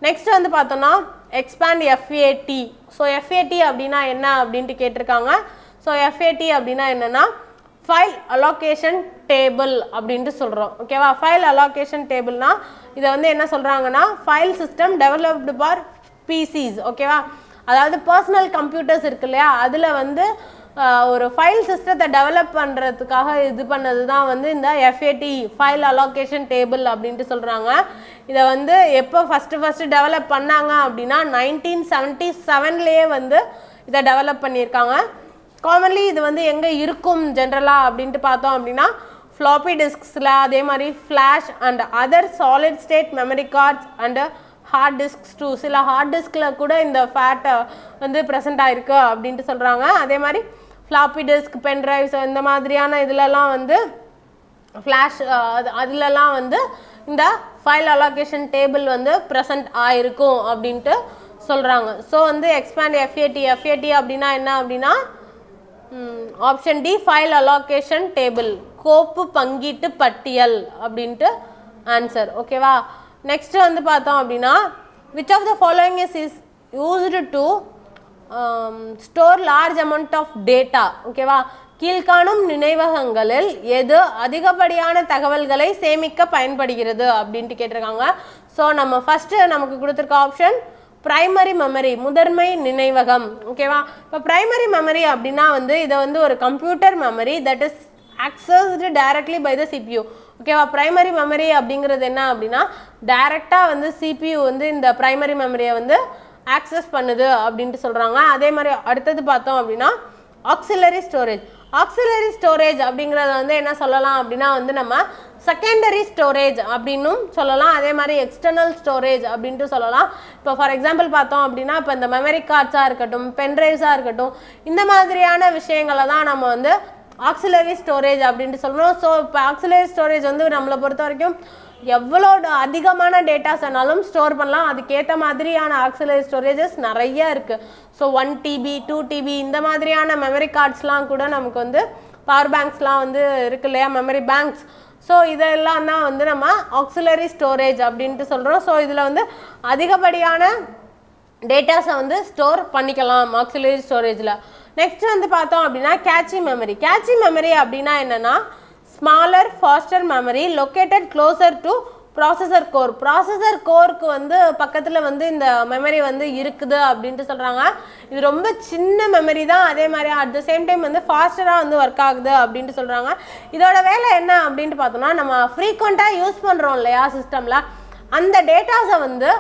நெக்ஸ்ட் வந்து பார்த்தோம்னா எக்ஸ்பேண்ட் எஃப்ஏடி. ஸோ எஃப்ஏடி அப்படின்னா என்ன அப்படின்ட்டு கேட்டிருக்காங்க. ஸோ எஃப்ஏடி அப்படின்னா என்னென்னா ஃபைல் அலோகேஷன் டேபிள் அப்படின்ட்டு சொல்கிறோம். ஓகேவா. ஃபைல் அலோகேஷன் டேபிள்னா இதை வந்து என்ன சொல்கிறாங்கன்னா file system developed for PCs. ஓகேவா. அதாவது பர்சனல் கம்ப்யூட்டர்ஸ் இருக்கு இல்லையா, அதில் வந்து ஒரு ஃபைல் சிஸ்டத்தை டெவலப் பண்ணுறதுக்காக இது பண்ணது தான் வந்து இந்த எஃப்ஏடி ஃபைல் அலோகேஷன் டேபிள் அப்படின்ட்டு சொல்கிறாங்க. இதை வந்து எப்போ ஃபஸ்ட்டு டெவலப் பண்ணாங்க அப்படின்னா 1977லேயே வந்து இதை டெவலப் பண்ணியிருக்காங்க. காமன்லி இது வந்து எங்கே இருக்கும் ஜென்ரலாக அப்படின்ட்டு பார்த்தோம் அப்படின்னா ஃப்ளாப்பி டிஸ்க்ஸில், அதே மாதிரி flash and other solid state memory cards and hard disks too. சில ஹார்ட் டிஸ்கில் கூட இந்த ஃபேட்டை வந்து ப்ரெசென்ட் ஆகிருக்கு அப்படின்ட்டு சொல்கிறாங்க. அதே மாதிரி ஃப்ளாப்பி டிஸ்க், பென்ட்ரைவ்ஸ் இந்த மாதிரியான இதிலலாம் வந்து ஃப்ளாஷ் அதிலலாம் வந்து இந்த ஃபைல் அலோகேஷன் டேபிள் வந்து ப்ரெசென்ட் ஆகிருக்கும் அப்படின்ட்டு சொல்கிறாங்க. ஸோ வந்து எக்ஸ்பேண்ட் எஃப்ஏடி அப்படின்னா என்ன அப்படின்னா option D file allocation table, கோப்பு பங்கீட்டு பட்டியல் அப்படின்ட்டு ஆன்சர். ஓகேவா. நெக்ஸ்ட் வந்து பார்த்தோம் அப்படின்னா which of the following is used to store large amount of data. ஓகேவா. கீழ்காணும் நினைவகங்களில் எது அதிகப்படியான தகவல்களை சேமிக்க பயன்படுகிறது அப்படின்ட்டு கேட்டிருக்காங்க. ஸோ நம்ம ஃபஸ்ட்டு நமக்கு கொடுத்துருக்க ஆப்ஷன் பிரைமரி மெமரி, முதன்மை நினைவகம். ஓகேவா. இப்போ பிரைமரி மெமரி அப்படின்னா வந்து இதை வந்து ஒரு computer memory that is accessed directly by the CPU. ஓகேவா. பிரைமரி மெமரி அப்படிங்கிறது என்ன அப்படின்னா டைரெக்டாக வந்து சிபியூ வந்து இந்த பிரைமரி மெமரியை வந்து ஆக்சஸ் பண்ணுது அப்படின்ட்டு சொல்கிறாங்க. அதே மாதிரி அடுத்தது பார்த்தோம் அப்படின்னா ஆக்சிலரி ஸ்டோரேஜ். ஆக்சிலரி ஸ்டோரேஜ் அப்படிங்கிறத வந்து என்ன சொல்லலாம் அப்படின்னா வந்து நம்ம செகண்டரி ஸ்டோரேஜ் அப்படின்னும் சொல்லலாம். அதே மாதிரி எக்ஸ்டர்னல் ஸ்டோரேஜ் அப்படின்ட்டு சொல்லலாம். இப்போ ஃபார் எக்ஸாம்பிள் பார்த்தோம் அப்படின்னா இப்போ இந்த மெமரி கார்ட்ஸாக இருக்கட்டும், பென்ட்ரைவ்ஸாக இருக்கட்டும், இந்த மாதிரியான விஷயங்களை தான் நம்ம வந்து ஆக்சிலரி ஸ்டோரேஜ் அப்படின்ட்டு சொல்கிறோம். ஸோ இப்போ ஆக்சிலரி ஸ்டோரேஜ் வந்து நம்மளை பொறுத்த வரைக்கும் எவ்வளோ அதிகமான டேட்டாஸ் ஆனாலும் ஸ்டோர் பண்ணலாம். அதுக்கேற்ற மாதிரியான ஆக்சிலரி ஸ்டோரேஜஸ் நிறைய இருக்குது. ஸோ 1 TB 2 TB இந்த மாதிரியான மெமரி கார்ட்ஸ்லாம் கூட நமக்கு வந்து பவர் பேங்க்ஸ்லாம் வந்து இருக்கு இல்லையா, மெமரி பேங்க்ஸ். ஸோ இதெல்லாம் தான் வந்து நம்ம ஆக்சிலரி ஸ்டோரேஜ் அப்படின்ட்டு சொல்கிறோம். ஸோ இதில் வந்து அதிகப்படியான டேட்டாஸை வந்து ஸ்டோர் பண்ணிக்கலாம் ஆக்சிலரி ஸ்டோரேஜில். நெக்ஸ்ட் வந்து பார்த்தோம் அப்படின்னா கேட்சி மெமரி. கேட்சி மெமரி அப்படின்னா என்னென்னா smaller faster memory located closer to processor core. Processor கோருக்கு வந்து பக்கத்தில் வந்து இந்த மெமரி வந்து இருக்குது அப்படின்ட்டு சொல்கிறாங்க. இது ரொம்ப சின்ன மெமரி தான், அதே மாதிரி அட் த சேம் டைம் வந்து ஃபாஸ்டராக வந்து ஒர்க் ஆகுது அப்படின்ட்டு சொல்கிறாங்க. இதோட வேலை என்ன அப்படின்ட்டு பார்த்தோம்னா நம்ம ஃப்ரீக்வெண்ட்டாக யூஸ் பண்ணுறோம் இல்லையா சிஸ்டமில், அந்த டேட்டாஸை வந்து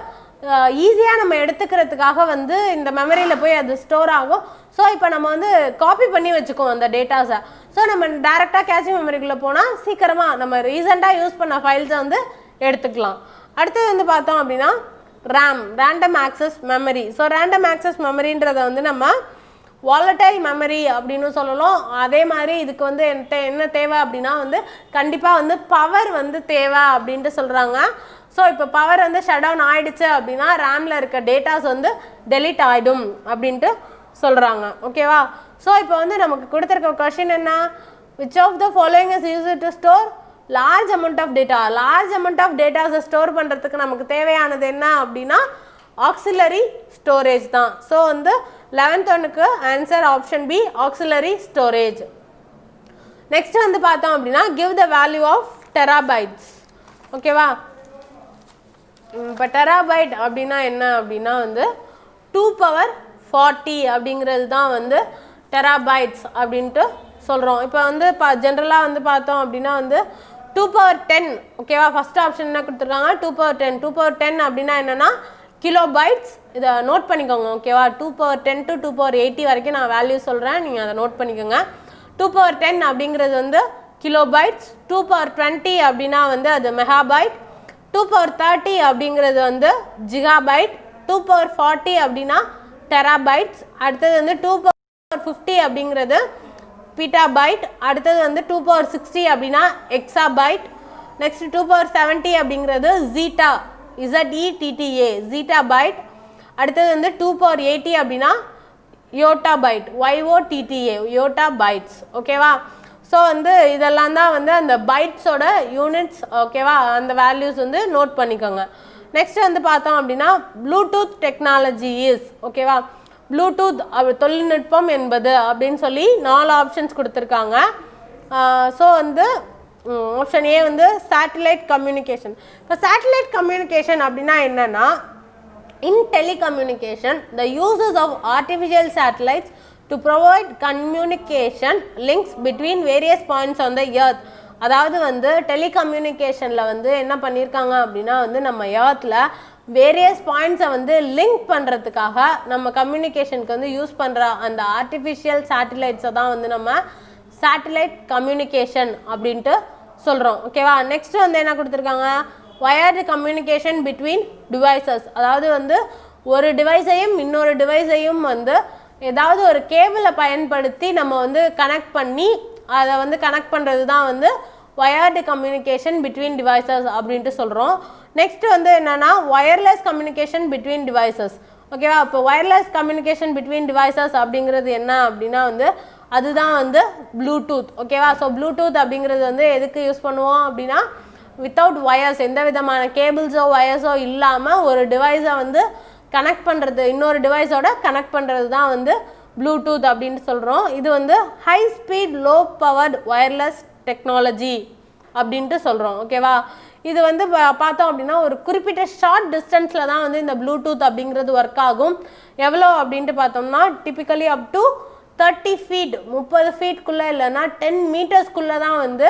ஈஸியாக நம்ம எடுத்துக்கிறதுக்காக வந்து இந்த மெமரியில் போய் அது ஸ்டோர் ஆகும். ஸோ இப்போ நம்ம வந்து காப்பி பண்ணி வச்சுக்கோம் அந்த டேட்டாஸை. ஸோ நம்ம டேரெக்டாக கேட்சி மெமரிக்குள்ளே போனால் சீக்கிரமாக நம்ம ரீசெண்டாக யூஸ் பண்ண ஃபைல்ஸை வந்து எடுத்துக்கலாம். அடுத்தது வந்து பார்த்தோம் அப்படின்னா RAM, random access memory. So random access மெமரின்றதை வந்து நம்ம வாலடைல் மெமரி அப்படின்னு சொல்லலாம். அதே மாதிரி இதுக்கு வந்து என்ன தேவை அப்படின்னா வந்து கண்டிப்பாக வந்து பவர் வந்து தேவை அப்படின்ட்டு சொல்கிறாங்க. ஸோ இப்போ பவர் வந்து ஷட் டவுன் ஆகிடுச்சு அப்படின்னா ரேமில் இருக்க டேட்டாஸ் வந்து டெலீட் ஆகிடும் அப்படின்ட்டு சொல்கிறாங்க. ஓகேவா? ஸோ இப்போ வந்து நமக்கு கொடுத்துருக்க கொஷின் என்ன, which of the following is used to store large amount of data. large amount of data store பண்ணுறதுக்கு நமக்கு தேவையானது என்ன அப்படின்னா ஆக்சிலரி ஸ்டோரேஜ் தான். ஸோ வந்து 11th ஒன்னுக்கு answer option B auxiliary storage. Next வந்து பார்த்தோம் அப்படின்னா give the value of terabytes. ஓகேவா? இப்போ டெராபைட் அப்படின்னா என்ன அப்படின்னா வந்து 2^40 அப்படிங்கிறது தான் வந்து டெராபைட்ஸ் அப்படின்ட்டு சொல்கிறோம். இப்போ வந்து ஜென்ரலாக வந்து பார்த்தோம் அப்படின்னா வந்து 2^10. ஓகேவா? ஃபஸ்ட் ஆப்ஷன் என்ன கொடுத்துருக்காங்க, 2^10. 2^10 அப்படின்னா என்னென்னா கிலோபைட்ஸ். இதை நோட் பண்ணிக்கோங்க. ஓகேவா? 2^10 to 2^80 வரைக்கும் நான் வேல்யூ சொல்கிறேன், நீங்கள் அதை நோட் பண்ணிக்கோங்க. 2^10 அப்படிங்கிறது வந்து கிலோபைட்ஸ், 2^20 அப்படின்னா வந்து அது மெகாபைட், 2^30 அப்படிங்கிறது வந்து ஜிகாபைட், 2^40 அப்படின்னா டெராபைட்ஸ், அடுத்தது வந்து 2^50 அப்படிங்கிறது பீட்டாபைட், அடுத்தது வந்து 2^60 அப்படின்னா எக்ஸாபைட், நெக்ஸ்ட் 2^70 அப்படிங்கிறது ஜீட்டா, ZETTA ஜீட்டாபைட், அடுத்தது வந்து 2^80 அப்படின்னா யோட்டாபைட், YOTTA யோட்டாபைட்ஸ். ஓகேவா? ஸோ வந்து இதெல்லாம் தான் வந்து அந்த பைட்ஸோட யூனிட்ஸ். ஓகேவா? அந்த வேல்யூஸ் வந்து நோட் பண்ணிக்கோங்க. நெக்ஸ்ட் வந்து பார்த்தோம் அப்படின்னா ப்ளூடூத் டெக்னாலஜி இஸ். ஓகேவா? ப்ளூடூத் தொழில்நுட்பம் என்பது அப்படின்னு சொல்லி 4 ஆப்ஷன்ஸ் கொடுத்துருக்காங்க. ஸோ வந்து ஆப்ஷன் ஏ வந்து சேட்டலைட் கம்யூனிகேஷன். இப்போ சேட்டலைட் கம்யூனிகேஷன் அப்படின்னா என்னன்னா in telecommunication the uses of artificial satellites to provide communication links between various points on the earth. அதாவது வந்து டெலிகம்யூனிகேஷனில் வந்து என்ன பண்ணியிருக்காங்க அப்படின்னா வந்து நம்ம எர்த்தில் வேரியஸ் பாயிண்ட்ஸை வந்து லிங்க் பண்ணுறதுக்காக நம்ம கம்யூனிகேஷனுக்கு வந்து யூஸ் பண்ணுற அந்த ஆர்டிஃபிஷியல் சேட்டிலைட்ஸை தான் வந்து நம்ம சேட்டிலைட் கம்யூனிகேஷன் அப்படின்ட்டு சொல்கிறோம். ஓகேவா? நெக்ஸ்ட் வந்து என்ன கொடுத்துருக்காங்க, வயர்டு கம்யூனிகேஷன் பிட்வீன் டிவைசஸ். அதாவது வந்து ஒரு டிவைஸையும் இன்னொரு டிவைஸையும் வந்து ஏதாவது ஒரு கேபிளை பயன்படுத்தி நம்ம வந்து கனெக்ட் பண்ணி அதை வந்து கனெக்ட் பண்ணுறது தான் வந்து வயர்டு கம்யூனிகேஷன் பிட்வீன் டிவைசஸ் அப்படின்ட்டு சொல்கிறோம். நெக்ஸ்ட் வந்து என்னென்னா வயர்லெஸ் கம்யூனிகேஷன் பிட்வீன் டிவைசஸ். ஓகேவா? இப்போ வயர்லெஸ் கம்யூனிகேஷன் பிட்வீன் டிவைசஸ் அப்படிங்கிறது என்ன அப்படின்னா வந்து அதுதான் வந்து ப்ளூடூத். ஓகேவா? ஸோ ப்ளூடூத் அப்படிங்கிறது வந்து எதுக்கு யூஸ் பண்ணுவோம் அப்படின்னா வித்தவுட் வயர்ஸ், எந்த விதமான கேபிள்ஸோ வயர்ஸோ இல்லாமல் ஒரு டிவைஸை வந்து கனெக்ட் பண்ணுறது, இன்னொரு டிவைஸோட கனெக்ட் பண்ணுறது தான் வந்து ப்ளூடூத் அப்படின்ட்டு சொல்கிறோம். இது வந்து high speed low powered wireless technology அப்படின்ட்டு சொல்கிறோம். ஓகேவா? இது வந்து பார்த்தோம் அப்படின்னா ஒரு குறிப்பிட்ட ஷார்ட் டிஸ்டன்ஸில் தான் வந்து இந்த ப்ளூடூத் அப்படிங்கிறது ஒர்க் ஆகும். எவ்வளோ அப்படின்ட்டு பார்த்தோம்னா டிப்பிக்கலி அப் டு 30 ஃபீட், 30 ஃபீட்குள்ளே இல்லைன்னா 10 மீட்டர்ஸ்குள்ளே தான் வந்து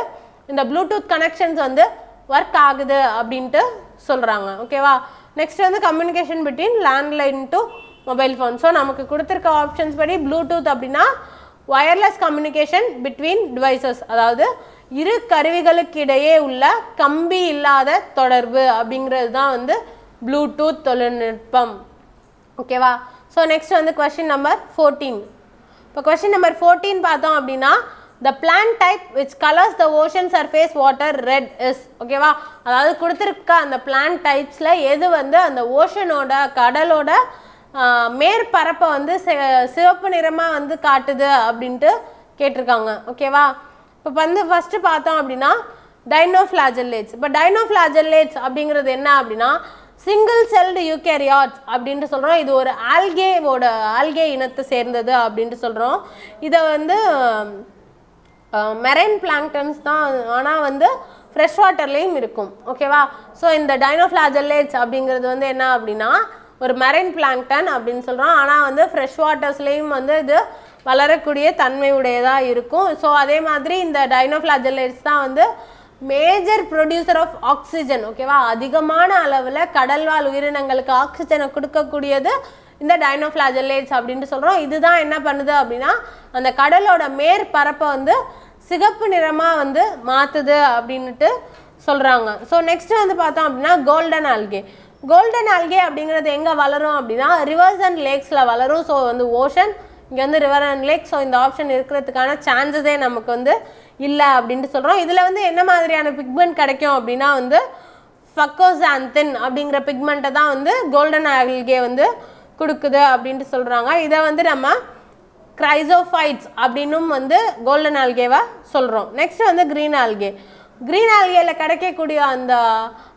இந்த ப்ளூடூத் கனெக்ஷன்ஸ் வந்து ஒர்க் ஆகுது அப்படின்ட்டு சொல்கிறாங்க. ஓகேவா? நெக்ஸ்ட் வந்து communication between landline to mobile phone. So நமக்கு கொடுத்துருக்க ஆப்ஷன்ஸ் படி ப்ளூடூத் அப்படின்னா வயர்லெஸ் கம்யூனிகேஷன் பிட்வீன் டிவைசஸ், அதாவது இரு கருவிகளுக்கு இடையே உள்ள கம்பி இல்லாத தொடர்பு அப்படிங்கிறது தான் வந்து ப்ளூடூத் தொழில்நுட்பம். ஓகேவா? ஸோ நெக்ஸ்ட் வந்து கொஸ்டின் நம்பர் 14. இப்போ கொஸ்டின் நம்பர் 14 பார்த்தோம் அப்படின்னா the plant type which colors the ocean surface water red is. ஓகேவா? அதாவது கொடுத்துருக்க அந்த பிளான்ட் டைப்ஸில் எது வந்து அந்த ஓஷனோட கடலோட மேற்பரப்பை வந்து சிவப்பு நிறமாக வந்து காட்டுது அப்படின்ட்டு கேட்டிருக்காங்க. ஓகேவா? இப்போ வந்து ஃபஸ்ட்டு பார்த்தோம் அப்படின்னா டைனோஃப்ளாஜெல்லேட்ஸ். இப்போ டைனோஃப்ளாஜெல்லேட்ஸ் அப்படிங்கிறது என்ன அப்படின்னா சிங்கிள் செல்டு யூகேரியாட்ஸ் அப்படின்ட்டு சொல்கிறோம். இது ஒரு ஆல்கே இனத்தை சேர்ந்தது அப்படின்ட்டு சொல்கிறோம். இதை வந்து மெரைன் பிளாங்க்டன்ஸ் தான், ஆனால் வந்து ஃப்ரெஷ் வாட்டர்லேயும் இருக்கும். ஓகேவா? ஸோ இந்த டைனோஃப்ளாஜெல்லேட்ஸ் அப்படிங்கிறது வந்து என்ன அப்படின்னா ஒரு மெரைன் பிளாங்க்டன் அப்படின்னு சொல்கிறோம், ஆனால் வந்து ஃப்ரெஷ் வாட்டர்ஸ்லேயும் வந்து இது வளரக்கூடிய தன்மை உடையதாக இருக்கும். ஸோ அதே மாதிரி இந்த டைனோஃப்ளாஜெல்லேட்ஸ் தான் வந்து மேஜர் ப்ரொடியூசர் ஆஃப் ஆக்சிஜன். ஓகேவா? அதிகமான அளவில் கடல்வாழ் உயிரினங்களுக்கு ஆக்சிஜனை கொடுக்கக்கூடியது இந்த டைனோஃப்ளாஜெல்லேட்ஸ் அப்படின்ட்டு சொல்கிறோம். இதுதான் என்ன பண்ணுது அப்படின்னா அந்த கடலோட மேற்பரப்பை வந்து சிகப்பு நிறமாக வந்து மாற்றுது அப்படின்ட்டு சொல்கிறாங்க. ஸோ நெக்ஸ்ட் வந்து பார்த்தோம் அப்படின்னா கோல்டன் ஆல்கே. கோல்டன் ஆல்கே அப்படிங்கிறது எங்கே வளரும் அப்படின்னா ரிவர்ஸ் அண்ட் லேக்ஸில் வளரும். ஸோ வந்து ஓஷன் இங்கே வந்து ரிவர் அண்ட் லேக். ஸோ இந்த ஆப்ஷன் இருக்கிறதுக்கான சான்சஸே நமக்கு வந்து இல்லை அப்படின்ட்டு சொல்கிறோம். இதில் வந்து என்ன மாதிரியான பிக்மெண்ட் கிடைக்கும் அப்படின்னா வந்து ஃபக்கோசாந்தின் அப்படிங்கிற பிக்மெண்ட்டை தான் வந்து கோல்டன் ஆல்கே வந்து கொடுக்குது அப்படின்ட்டு சொல்கிறாங்க. இதை வந்து நம்ம கிரைசோஃபைட்ஸ் அப்படின்னும் வந்து கோல்டன் ஆல்கேவா சொல்கிறோம். நெக்ஸ்ட் வந்து க்ரீன் ஆல்கே. க்ரீன் ஆல்கேல கிடைக்கக்கூடிய அந்த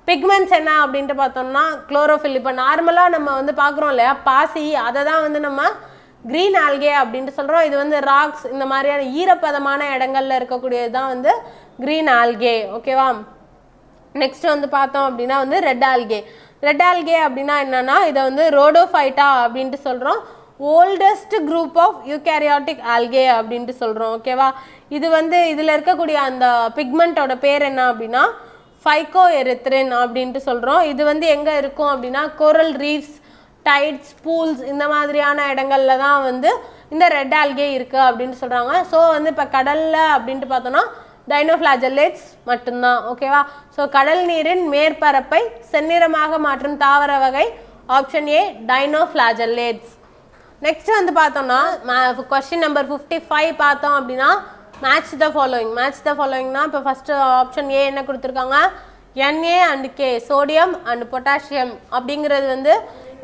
பிக்மெண்ட்ஸ் என்ன அப்படின்ட்டு பார்த்தோம்னா குளோரோஃபில். இப்போ நார்மலாக நம்ம வந்து பார்க்குறோம் இல்லையா பாசி, அதை தான் வந்து நம்ம க்ரீன் ஆல்கே அப்படின்ட்டு சொல்கிறோம். இது வந்து ராக்ஸ் இந்த மாதிரியான ஈரப்பதமான இடங்கள்ல இருக்கக்கூடியது தான் வந்து க்ரீன் ஆல்கே. ஓகேவா. நெக்ஸ்ட் வந்து பார்த்தோம் அப்படின்னா வந்து ரெட் ஆல்கே. ரெட் ஆல்கே அப்படின்னா என்னன்னா இதை வந்து ரோடோஃபைட்டா அப்படின்ட்டு சொல்கிறோம். Oldest group of eukaryotic algae அப்படின்ட்டு சொல்கிறோம். ஓகேவா. இது வந்து இதில் இருக்கக்கூடிய அந்த பிக்மெண்ட்டோட பேர் என்ன அப்படின்னா ஃபைகோஎரித்ரின் அப்படின்ட்டு சொல்கிறோம். இது வந்து எங்கே இருக்கும் அப்படின்னா கோரல் ரீஃப்ஸ், டைட்ஸ், பூல்ஸ் இந்த மாதிரியான இடங்கள்ல தான் வந்து இந்த ரெட் ஆல்கே இருக்குது அப்படின்னு சொல்கிறாங்க. ஸோ வந்து இப்போ கடலில் அப்படின்ட்டு பார்த்தோன்னா டைனோஃப்ளாஜெல்லேட்ஸ் மட்டும்தான். ஓகேவா. ஸோ கடல் நீரின் மேற்பரப்பை செந்நிறமாக மாற்றும் தாவர வகை ஆப்ஷன் ஏ டைனோஃப்ளாஜெல்லேட்ஸ். நெக்ஸ்ட் வந்து பார்த்தோம்னா கொஸ்டின் நம்பர் 55 பார்த்தோம் அப்படின்னா match the following. Match the ஃபாலோயிங்னா இப்போ ஃபஸ்ட்டு ஆப்ஷன் ஏ என்ன கொடுத்துருக்காங்க, Na and K sodium and potassium அப்படிங்கிறது வந்து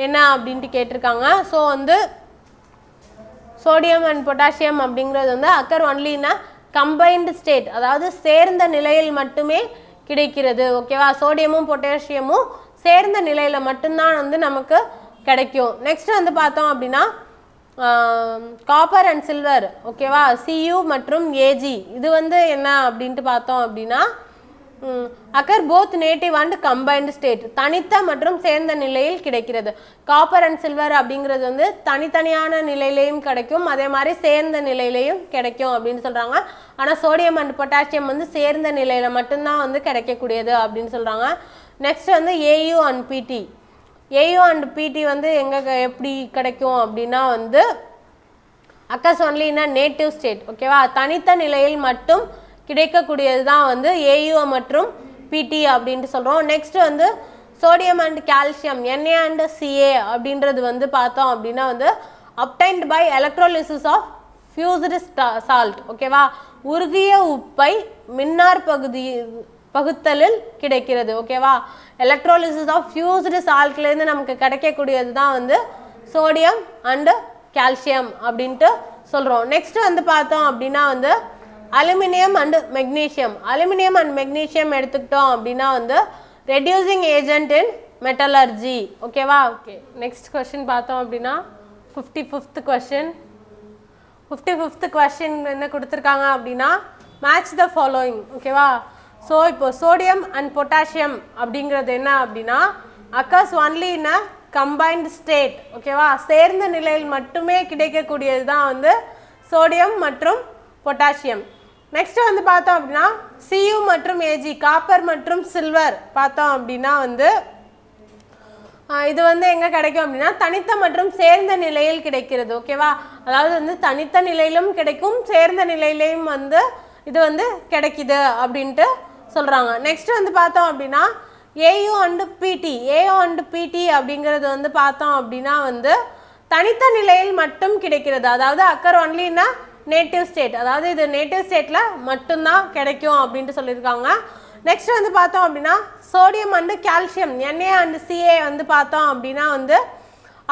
என்ன அப்படின்ட்டு கேட்டிருக்காங்க. ஸோ வந்து சோடியம் அண்ட் பொட்டாசியம் அப்படிங்கிறது வந்து occur only in combined state, அதாவது சேர்ந்த நிலையில் மட்டுமே கிடைக்கிறது. ஓகேவா. சோடியமும் பொட்டாசியமும் சேர்ந்த நிலையில் மட்டும்தான் வந்து நமக்கு கிடைக்கும். நெக்ஸ்ட் வந்து பார்த்தோம் அப்படின்னா காப்பர் அண்ட் சில்வர். ஓகேவா. Cu மற்றும் Ag இது வந்து என்ன அப்படின்ட்டு பார்த்தோம் அப்படின்னா occur both native and combined state, தனித்த மற்றும் சேர்ந்த நிலையில் கிடைக்கிறது. காப்பர் அண்ட் சில்வர் அப்படிங்கிறது வந்து தனித்தனியான நிலையிலையும் கிடைக்கும், அதே மாதிரி சேர்ந்த நிலையிலையும் கிடைக்கும் அப்படின்னு சொல்கிறாங்க. ஆனால் சோடியம் அண்ட் பொட்டாசியம் வந்து சேர்ந்த நிலையில் மட்டும்தான் வந்து கிடைக்கக்கூடியது அப்படின்னு சொல்கிறாங்க. நெக்ஸ்ட் வந்து Au and Pt. Au and Pt வந்து எங்கே எப்படி கிடைக்கும் அப்படின்னா வந்து occurs only in native state. ஓகேவா. தனித்த நிலையில் மட்டும் கிடைக்கக்கூடியது தான் வந்து Au மற்றும் Pt அப்படின்ட்டு சொல்கிறோம். நெக்ஸ்ட் வந்து sodium and calcium Na and Ca அப்படின்றது வந்து பார்த்தோம் அப்படின்னா வந்து obtained by electrolysis of fused salt. ஓகேவா. உருகிய உப்பை மின்னார் பகுத்தலில் கிடைக்கிறது. ஓகேவா. எலக்ட்ரோலிசிஸ் ஆஃப் ஃபியூஸ்டு சால்ட்லேருந்து நமக்கு கிடைக்கக்கூடியது தான் வந்து சோடியம் அண்டு கால்சியம் அப்படின்ட்டு சொல்கிறோம். நெக்ஸ்ட் வந்து பார்த்தோம் அப்படின்னா வந்து aluminium and magnesium. Aluminium and magnesium எடுத்துக்கிட்டோம் அப்படின்னா வந்து ரெடியூசிங் ஏஜென்ட் இன் மெட்டலர்ஜி. ஓகேவா. ஓகே. நெக்ஸ்ட் கொஸ்டின் பார்த்தோம் அப்படின்னா 55th கொஸ்டின். 55th கொஸ்டின் என்ன கொடுத்துருக்காங்க அப்படின்னா மேட்ச் த ஃபாலோயிங். ஓகேவா. ஸோ இப்போ சோடியம் அண்ட் பொட்டாசியம் அப்படிங்கிறது என்ன அப்படின்னா occurs only in a combined state. ஓகேவா. சேர்ந்த நிலையில் மட்டுமே கிடைக்கக்கூடியது தான் வந்து சோடியம் மற்றும் பொட்டாசியம். நெக்ஸ்ட் வந்து பார்த்தோம் அப்படின்னா Cu மற்றும் Ag காப்பர் மற்றும் சில்வர் பார்த்தோம் அப்படின்னா வந்து இது வந்து எங்கே கிடைக்கும் அப்படின்னா தனித்த மற்றும் சேர்ந்த நிலையில் கிடைக்கிறது. ஓகேவா. அதாவது வந்து தனித்த நிலையிலும் கிடைக்கும், சேர்ந்த நிலையிலையும் வந்து இது வந்து கிடைக்குது அப்படின்ட்டு சொல்கிறாங்க. நெக்ஸ்ட் வந்து பார்த்தோம் அப்படின்னா Au and Pt. Au and Pt அப்படிங்கிறது வந்து பார்த்தோம் அப்படின்னா வந்து தனித்த நிலையில் மட்டும் கிடைக்கிறது, அதாவது அக்கர் ஒன்லின்னா நேட்டிவ் ஸ்டேட், அதாவது இது நேட்டிவ் ஸ்டேட்டில் மட்டும்தான் கிடைக்கும் அப்படின்ட்டு சொல்லியிருக்காங்க. நெக்ஸ்ட் வந்து பார்த்தோம் அப்படின்னா sodium and calcium Na and Ca வந்து பார்த்தோம் அப்படின்னா வந்து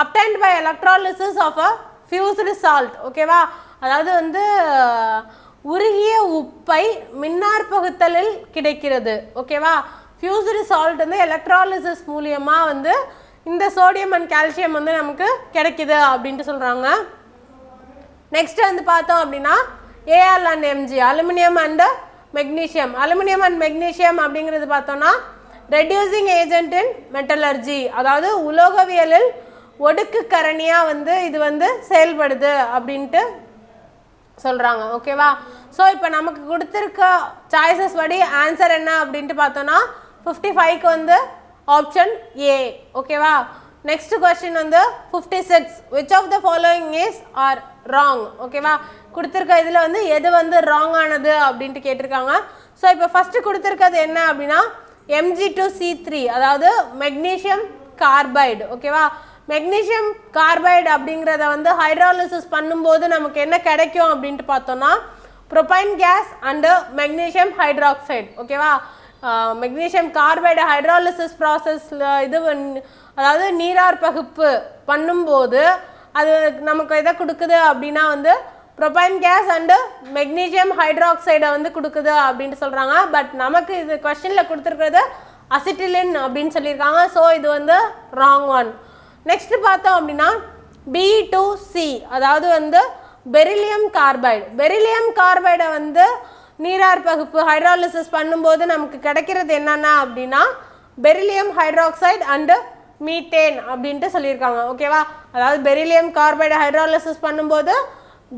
obtained by electrolysis of a fused salt. ஓகேவா. அதாவது வந்து உருகிய உப்பை மின்னார் பகுத்தலில் கிடைக்கிறது. ஓகேவா. ஃபியூஸ்டு சால்ட் வந்து எலக்ட்ராலிசிஸ் மூலியமாக வந்து இந்த சோடியம் அண்ட் கால்சியம் வந்து நமக்கு கிடைக்குது அப்படின்ட்டு சொல்கிறாங்க. நெக்ஸ்ட் வந்து பார்த்தோம் அப்படின்னா Al and Mg aluminium and magnesium. Aluminium and magnesium அப்படிங்கிறது பார்த்தோம்னா ரெடியூசிங் ஏஜென்ட் இன் மெட்டலர்ஜி, அதாவது உலோகவியலில் ஒடுக்கு கரணியாக வந்து இது வந்து செயல்படுது அப்படின்ட்டு சொல்கிறாங்க. ஓகேவா. ஸோ இப்போ நமக்கு கொடுத்துருக்க சாய்ஸஸ் படி ஆன்சர் என்ன அப்படின்ட்டு பார்த்தோன்னா 55க்கு வந்து ஆப்ஷன் ஏ. ஓகேவா. நெக்ஸ்ட் கொஸ்டின் வந்து 56 which of the following is or wrong. ஓகேவா. கொடுத்துருக்க இதில் வந்து எது வந்து ராங் ஆனது அப்படின்ட்டு கேட்டிருக்காங்க. ஸோ இப்போ ஃபஸ்ட்டு கொடுத்துருக்கிறது என்ன அப்படின்னா Mg2C3, அதாவது மெக்னீஷியம் கார்பைடு. ஓகேவா. மெக்னீசியம் கார்பைடு அப்படிங்கிறத வந்து ஹைட்ராலிசிஸ் பண்ணும்போது நமக்கு என்ன கிடைக்கும் அப்படின்ட்டு பார்த்தோம்னா propyne case and magnesium hydroxide. ஓகேவா, மெக்னீசியம் கார்பைடு ஹைட்ராலிசிஸ் ப்ராசஸில் அதாவது நீரார் பகுப்பு பண்ணும்போது அது நமக்கு எதை கொடுக்குது அப்படின்னா வந்து ப்ரொபைன் கேஸ் அண்டு மெக்னீசியம் ஹைட்ராக்சைடை வந்து கொடுக்குது அப்படின்ட்டு சொல்கிறாங்க. பட் நமக்கு இது கொஸ்டினில் கொடுத்துருக்கிறது அசிட்டிலின் அப்படின்னு சொல்லியிருக்காங்க. ஸோ இது வந்து ராங் ஒன். நெக்ஸ்ட் பார்த்தோம் அப்படின்னா B2C அதாவது வந்து பெரிலியம் கார்பைடு. பெரிலியம் கார்பைடை வந்து நீரார் பகுப்பு ஹைட்ராலிசிஸ் பண்ணும்போது நமக்கு கிடைக்கிறது என்னென்னா அப்படின்னா பெரிலியம் ஹைட்ராக்சைடு அண்டு மீத்தேன் அப்படின்ட்டு சொல்லியிருக்காங்க. ஓகேவா, அதாவது பெரிலியம் கார்பைடு ஹைட்ராலிசிஸ் பண்ணும்போது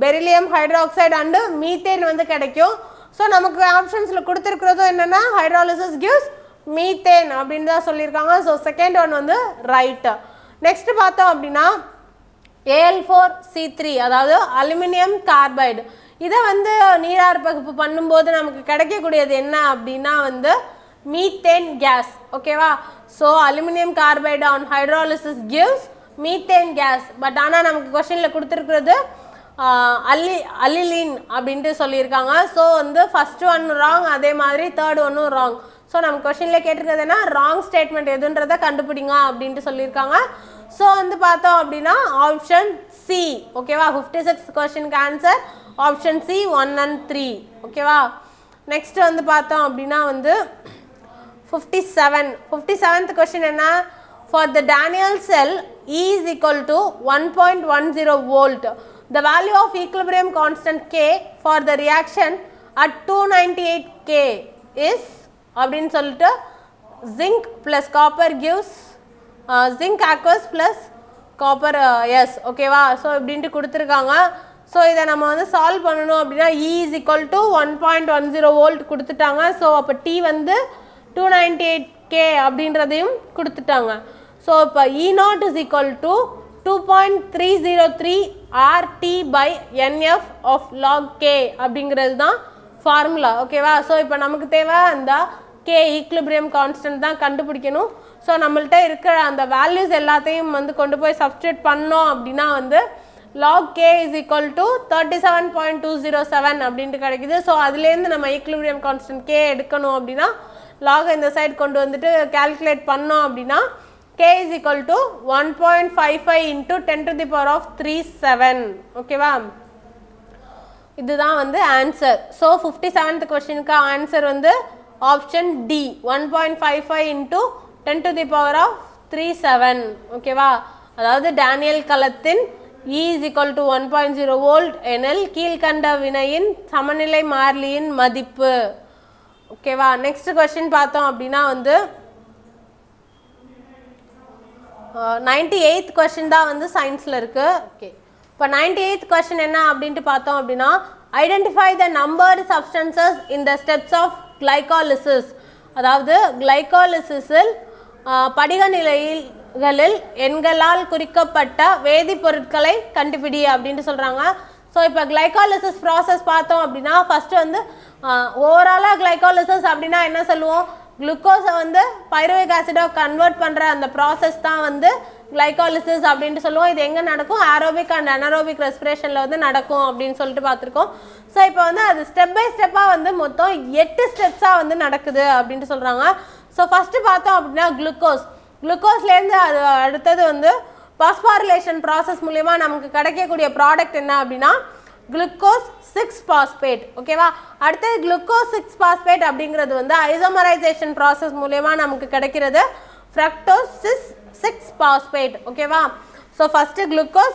பெரிலியம் ஹைட்ராக்சைடு அண்டு மீத்தேன் வந்து கிடைக்கும். ஸோ நமக்கு ஆப்ஷன்ஸில் கொடுத்துருக்கிறதும் என்னென்னா ஹைட்ராலிசிஸ் கிவ்ஸ் மீத்தேன் அப்படின்னு தான் சொல்லியிருக்காங்க. ஸோ செகண்ட் ஒன் வந்து ரைட்டு. நெக்ஸ்ட் பார்த்தோம் அப்படின்னா Al4C3 அதாவது அலுமினியம் கார்பைடு. இதை வந்து நீரார் பகுப்பு பண்ணும்போது நமக்கு கிடைக்கக்கூடியது என்ன அப்படின்னா வந்து மீத்தேன் கேஸ். ஓகேவா, so aluminium carbide on hydrolysis gives methane case. But ஆனால் நமக்கு கொஸ்டினில் கொடுத்துருக்கிறது அல்லிலின் அப்படின்ட்டு சொல்லியிருக்காங்க. ஸோ வந்து ஃபஸ்ட் ஒன் ராங், அதே மாதிரி தேர்ட் ஒன்னும் ராங். ஸோ நம்ம கொஸ்டினில் கேட்டிருக்கிறது என்ன, ராங் ஸ்டேட்மெண்ட் எதுன்றதை கண்டுபிடிங்க அப்படின்ட்டு சொல்லியிருக்காங்க. ஸோ வந்து பார்த்தோம் அப்படின்னா ஆப்ஷன் சி. ஓகேவா, 56 கொஸ்டினுக்கு ஆன்சர் ஆப்ஷன் சி 1 and 3. ஓகேவா, நெக்ஸ்ட் வந்து பார்த்தோம் அப்படின்னா வந்து 57th கொஸ்டின் என்ன, for the Daniel sell E is equal to 1.10 volt. The value of equilibrium constant K for the reaction at 298 K is அப்படின்னு சொல்லிட்டு zinc plus copper gives zinc aqueous plus copper yes. ஓகேவா, so இப்படின்ட்டு கொடுத்துருக்காங்க. So இதை நம்ம வந்து solve பண்ணணும் அப்படின்னா E is equal to 1.10 volt கொடுத்துட்டாங்க. ஸோ அப்போ T வந்து 298 K அப்படின்றதையும் கொடுத்துட்டாங்க. ஸோ இப்போ E0 is equal to 2.303 RT by NF of log K அப்படிங்கிறது தான் ஃபார்முலா. ஓகேவா, ஸோ இப்போ நமக்கு தேவை அந்த K ஈக்லிபிரியம் கான்ஸ்டன்ட் தான் கண்டுபிடிக்கணும். ஸோ நம்மள்கிட்ட இருக்கிற அந்த வேல்யூஸ் எல்லாத்தையும் வந்து கொண்டு போய் சப்ஸ்டியூட் பண்ணோம் அப்படின்னா வந்து log K is equal to 37.207 அப்படின்ட்டு கிடைக்குது. ஸோ அதுலேருந்து நம்ம ஈக்லிபிரியம் கான்ஸ்டன்ட் K எடுக்கணும் அப்படின்னா log இந்த சைடு கொண்டு வந்துட்டு கால்குலேட் பண்ணோம் அப்படின்னா K is equal to 1.55 into 10 to the power of 37. ஓகேவா, இதுதான் வந்து ஆன்சர். ஸோ 57th கொஸ்டினுக்கு ஆன்சர் வந்து option D 1.55 into 10 to the power of 37. ஓகேவா, அதாவது டேனியல் கலத்தின் E is equal to 1.0 volt எனில் கீழ்கண்ட வினையின் சமநிலை மாறிலியின் மதிப்பு. ஓகேவா, நெக்ஸ்ட் கொஸ்டின் பார்த்தோம் அப்படின்னா வந்து 98th கொஸ்டின் தான் வந்து சயின்ஸில் இருக்குது. ஓகே, இப்போ 98th கொஸ்டின் என்ன அப்படின்ட்டு பார்த்தோம் அப்படின்னா identify the numbered substances in the steps of glycolysis. அதாவது கிளைகாலிசிஸில் படிக நிலைகளில் எண்களால் குறிக்கப்பட்ட வேதிப்பொருட்களை கண்டுபிடி அப்படின்ட்டு சொல்கிறாங்க. ஸோ இப்போ கிளைகாலிசிஸ் ப்ராசஸ் பார்த்தோம் அப்படின்னா ஃபஸ்ட்டு வந்து ஓவராலாக கிளைகாலிசிஸ் அப்படின்னா என்ன சொல்லுவோம், குளுக்கோஸை வந்து பைருவிக் ஆசிடாக கன்வெர்ட் பண்ணுற அந்த ப்ராசஸ் தான் வந்து கிளைகாலிசிஸ் அப்படின்ட்டு சொல்லுவோம். இது எங்கே நடக்கும், ஏரோபிக் அண்ட் அனரோபிக் ரெஸ்பிரேஷனில் வந்து நடக்கும் அப்படின்னு சொல்லிட்டு பார்த்துருக்கோம். ஸோ இப்போ வந்து அது ஸ்டெப் பை ஸ்டெப்பாக வந்து மொத்தம் 8 ஸ்டெப்ஸாக வந்து நடக்குது அப்படின்ட்டு சொல்கிறாங்க. ஸோ ஃபஸ்ட்டு பார்த்தோம் அப்படின்னா குளுக்கோஸ்லேருந்து அது அடுத்தது வந்து பாஸ்பாரிலேஷன் ப்ராசஸ் மூலமா நமக்கு கிடைக்கக்கூடிய ப்ராடக்ட் என்ன அப்படின்னா குளுக்கோஸ் 6-பாஸ்பேட். ஓகேவா, அடுத்தது குளுக்கோஸ் 6-பாஸ்பேட் அப்படிங்கிறது வந்து ஐசோமரைசேஷன் ப்ராசஸ் மூலமா நமக்கு கிடைக்கிறது ஃப்ரக்டோஸ் 6-பாஸ்பேட். ஓகேவா, ஸோ ஃபஸ்ட்டு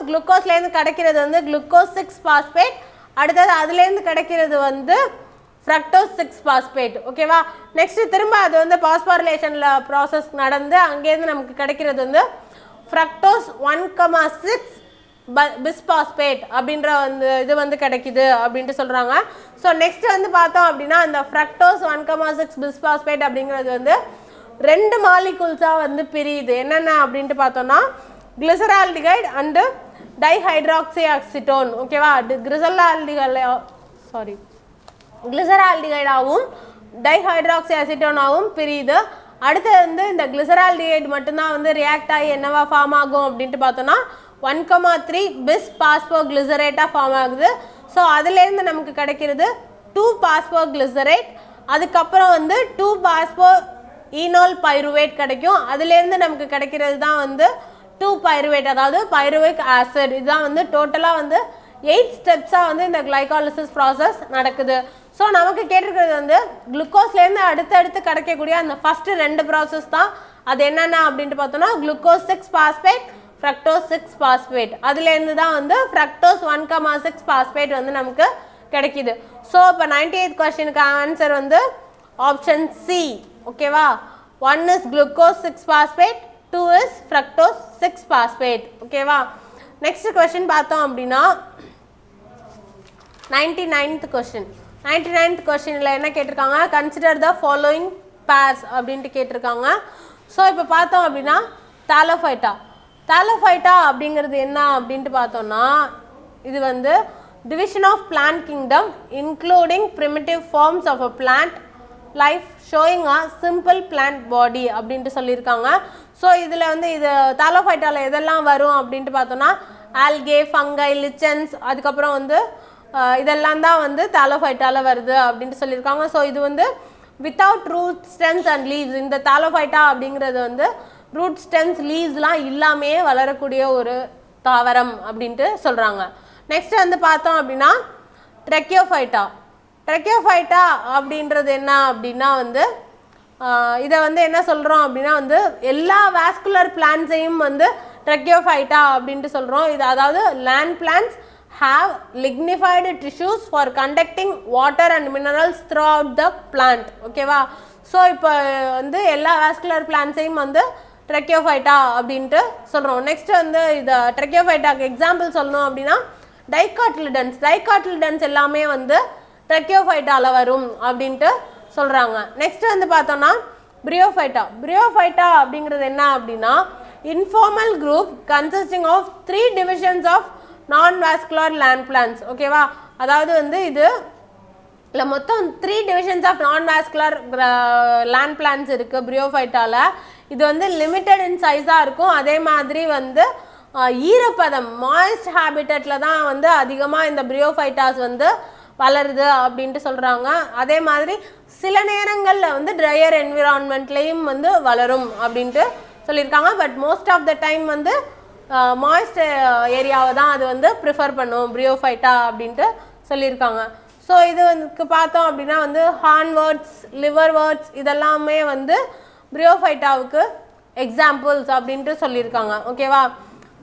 குளுக்கோஸ்லேருந்து கிடைக்கிறது வந்து குளுக்கோஸ் 6-பாஸ்பேட், அடுத்தது அதுலேருந்து கிடைக்கிறது வந்து ஃப்ரக்டோஸ் 6-பாஸ்பேட். ஓகேவா, நெக்ஸ்ட் திரும்ப அது வந்து பாஸ்பாரிலேஷனில் ப்ராசஸ் நடந்து அங்கேருந்து நமக்கு கிடைக்கிறது வந்து ஃப்ரக்டோஸ் 1,6 பிஸ்பாஸ்பேட் அப்படின்ற வந்து இது வந்து கிடைக்குது அப்படின்ட்டு சொல்கிறாங்க. ஸோ நெக்ஸ்ட் வந்து பார்த்தோம் அப்படின்னா அந்த ஃப்ரக்டோஸ் 1,6 பிஸ்பாஸ்பேட் அப்படிங்கிறது வந்து 2 மாலிகூல்ஸாக வந்து பிரியுது. என்னென்ன அப்படின்ட்டு பார்த்தோம்னா கிளிசரால்டிகைட் அண்டு டைஹைட்ராக்சி அசிட்டோன். ஓகேவா, கிளிசரால்டிகைடாகவும் டைஹைட்ராக்சி அசிட்டோனாகவும் பிரியுது. அடுத்து வந்து இந்த கிளிசரால்டிஹைட் மட்டும்தான் வந்து ரியாக்ட் ஆகி என்னவா ஃபார்ம் ஆகும் அப்படின்ட்டு பார்த்தோன்னா 1,3 பிஸ் பாஸ்போகிளிசரேட்டாக ஃபார்ம் ஆகுது. ஸோ அதுலேருந்து நமக்கு கிடைக்கிறது 2 பாஸ்போகிளிசரேட். அதுக்கப்புறம் வந்து 2 பாஸ்போ ஈனால் பைருவேட் கிடைக்கும். அதுலேருந்து நமக்கு கிடைக்கிறது தான் வந்து 2 பைருவேட், அதாவது பைருவிக் ஆசிட். இதுதான் வந்து டோட்டலாக வந்து 8 ஸ்டெப்ஸாக வந்து இந்த கிளைகாலிசிஸ் ப்ராசஸ் நடக்குது. ஸோ நமக்கு கேட்டிருக்கிறது வந்து குளுக்கோஸ்லேருந்து அடுத்தடுத்து கிடைக்கக்கூடிய அந்த ஃபஸ்ட்டு 2 ப்ராசஸ் தான். அது என்னென்ன அப்படின்ட்டு பார்த்தோன்னா குளுக்கோஸ் 6 பாஸ்பேட், ஃப்ரக்டோஸ் 6 பாஸ்பேட். அதுலேருந்து தான் வந்து ஃப்ரக்டோஸ் 1,6 பாஸ்பேட் வந்து நமக்கு கிடைக்கிது. ஸோ இப்போ 98th கொஸ்டினுக்கு ஆன்சர் வந்து ஆப்ஷன் சி. ஓகேவா? 1 is glucose 6 phosphate, 2 is fructose 6 phosphate. ஓகேவா? நெக்ஸ்ட் கொஸ்டின் பார்த்தோம் அப்படின்னா 99th கொஸ்டின். 99th கொஸ்டினில் என்ன கேட்டிருக்காங்க, கன்சிடர் த ஃபாலோயிங் பேர்ஸ் அப்படின்ட்டு கேட்டிருக்காங்க. ஸோ இப்போ பார்த்தோம் அப்படின்னா தாலோஃபைட்டா. தாலோஃபைட்டா அப்படிங்கிறது என்ன அப்படின்ட்டு பார்த்தோம்னா இது வந்து division of plant kingdom including primitive forms of a plant life showing a simple plant body அப்படின்ட்டு சொல்லியிருக்காங்க. ஸோ இதில் வந்து இது தாலோஃபைட்டாவில் எதெல்லாம் வரும் அப்படின்ட்டு பார்த்தோன்னா ஆல்கே, ஃபங்கை, லிச்சன்ஸ், அதுக்கப்புறம் வந்து இதெல்லாம் தான் வந்து தாலோஃபைட்டாவில் வருது அப்படின்ட்டு சொல்லியிருக்காங்க. ஸோ இது வந்து without root stems and leaves. இந்த தாலோஃபைட்டா அப்படிங்கிறது வந்து ரூட் ஸ்டெம்ஸ் லீவ்ஸ்லாம் இல்லாமே வளரக்கூடிய ஒரு தாவரம் அப்படின்ட்டு சொல்கிறாங்க. நெக்ஸ்ட் வந்து பார்த்தோம் அப்படின்னா ட்ரெக்கியோஃபைட்டா. ட்ரெக்கியோஃபைட்டா அப்படின்றது என்ன அப்படின்னா வந்து இதை வந்து என்ன சொல்கிறோம் அப்படின்னா வந்து எல்லா வாஸ்குலர் பிளான்ட்ஸையும் வந்து ட்ரெக்கியோஃபைட்டா அப்படின்ட்டு சொல்கிறோம். இது அதாவது land plants have lignified tissues for conducting water and minerals throughout the plant. ஓகேவா? ஸோ இப்போ வந்து எல்லா வாஸ்குலர் பிளான்ட்ஸையும் வந்து ட்ரெக்கியோஃபைட்டா அப்படின்ட்டு சொல்கிறோம். நெக்ஸ்ட் வந்து இதை ட்ரெக்கியோஃபைட்டாக்கு எக்ஸாம்பிள் சொல்லணும் அப்படின்னா டைகாட்டிலிடன்ஸ். டைகாட்டிலிடன்ஸ் எல்லாமே வந்து ட்ரெக்கியோஃபைட்டாவில் வரும் அப்படின்ட்டு சொல்கிறாங்க. நெக்ஸ்ட் வந்து பார்த்தோன்னா பிரியோஃபைட்டா. பிரியோஃபைட்டா அப்படிங்கிறது என்ன அப்படின்னா informal group consisting of 3 divisions of non-vascular land plants. ஓகேவா? அதாவது வந்து இது இல்லை மொத்தம் 3 divisions of non-vascular land plants இருக்குது பிரியோஃபைட்டாவில். இது வந்து லிமிட்டட் இன் சைஸாக இருக்கும். அதே மாதிரி வந்து ஈரப்பதம் மாய்ஸ்ட் ஹேபிட்டட்டில் தான் வந்து அதிகமாக இந்த பிரியோஃபைட்டாஸ் வந்து வளருது அப்படின்ட்டு சொல்கிறாங்க. அதே மாதிரி சில நேரங்களில் வந்து ட்ரையர் என்விரான்மெண்ட்லேயும் வந்து வளரும் அப்படின்ட்டு சொல்லியிருக்காங்க. But most of the time வந்து மாய்ஸ்ட் ஏரியாவை தான் அது வந்து ப்ரிஃபர் பண்ணும் பிரியோஃபைட்டா அப்படின்ட்டு சொல்லியிருக்காங்க. ஸோ இது வந்து பார்த்தோம் அப்படின்னா வந்து ஹார்ன்வேர்ட்ஸ், லிவர்வேர்ட்ஸ் இதெல்லாமே வந்து பிரியோஃபைட்டாவுக்கு எக்ஸாம்பிள்ஸ் அப்படின்ட்டு சொல்லியிருக்காங்க. ஓகேவா?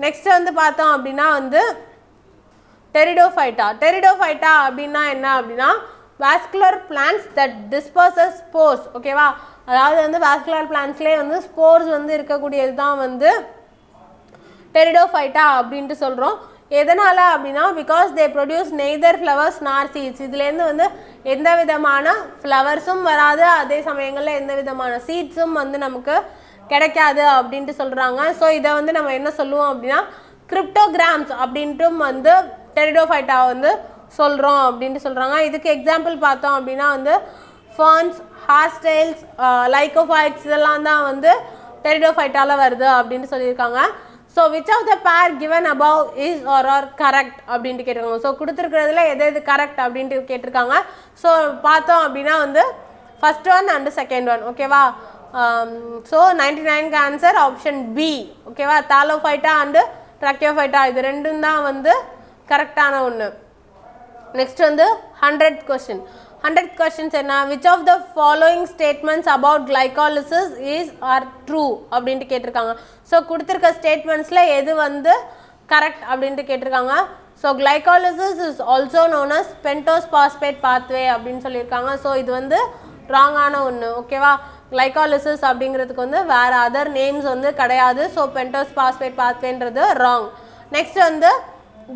நெக்ஸ்ட் வந்து பார்த்தோம் அப்படின்னா வந்து டெரிடோஃபைட்டா. டெரிடோஃபைட்டா அப்படின்னா என்ன அப்படின்னா வாஸ்குலர் பிளான்ட்ஸ் தட் டிஸ்பர்சஸ் ஸ்போர்ஸ். ஓகேவா? அதாவது வந்து வாஸ்குலர் பிளான்ட்ஸ்லேயே வந்து ஸ்போர்ஸ் வந்து இருக்கக்கூடியது தான் வந்து டெரிடோஃபைட்டா அப்படின்ட்டு சொல்கிறோம். எதனால் அப்படின்னா because they produce neither flowers நார் சீட்ஸ். இதுலேருந்து வந்து எந்த விதமான ஃப்ளவர்ஸும் வராது, அதே சமயங்களில் எந்த விதமான சீட்ஸும் வந்து நமக்கு கிடைக்காது அப்படின்ட்டு சொல்கிறாங்க. ஸோ இதை வந்து நம்ம என்ன சொல்லுவோம் அப்படின்னா கிரிப்டோகிராம்ஸ் அப்படின்ட்டும் வந்து டெரிடோஃபைட்டா வந்து சொல்கிறோம் அப்படின்ட்டு சொல்கிறாங்க. இதுக்கு எக்ஸாம்பிள் பார்த்தோம் அப்படின்னா வந்து ஃபர்ன்ஸ், ஹார்ஸ்டைல்ஸ், லைக்கோஃபைட்ஸ் இதெல்லாம் தான் வந்து டெரிடோஃபைட்டாவில் வருது அப்படின்ட்டு சொல்லியிருக்காங்க. ஸோ விச் ஆஃப் த பேர் given above is are correct அப்படின்ட்டு கேட்டிருக்காங்க. ஸோ கொடுத்துருக்கிறதுல எது கரெக்ட் அப்படின்ட்டு கேட்டிருக்காங்க. ஸோ பார்த்தோம் அப்படின்னா வந்து first one and second one. ஓகேவா? ஸோ 99க்கு ஆன்சர் ஆப்ஷன் பி. ஓகேவா? தாலோஃபைட்டா அண்டு ட்ரக்கியோஃபைட்டா இது ரெண்டும் தான் வந்து கரெக்டான ஒன்று. நெக்ஸ்ட் வந்து 100th கொஸ்டின். 100th கொஸ்டின்ஸ் என்ன, which of the following statements about glycolysis is are true அப்படின்ட்டு கேட்டிருக்காங்க. ஸோ கொடுத்துருக்க ஸ்டேட்மெண்ட்ஸில் எது வந்து கரெக்ட் அப்படின்ட்டு கேட்டிருக்காங்க. So glycolysis is also known as pentose phosphate pathway அப்படின்னு சொல்லியிருக்காங்க. ஸோ இது வந்து ராங்கான ஒன்று. ஓகேவா? கிளைகாலிசிஸ் அப்படிங்கிறதுக்கு வந்து வேறு அதர் நேம்ஸ் வந்து கிடையாது. ஸோ பென்டோஸ் பாஸ்பேட் பாத்வேன்றது ராங். நெக்ஸ்ட் வந்து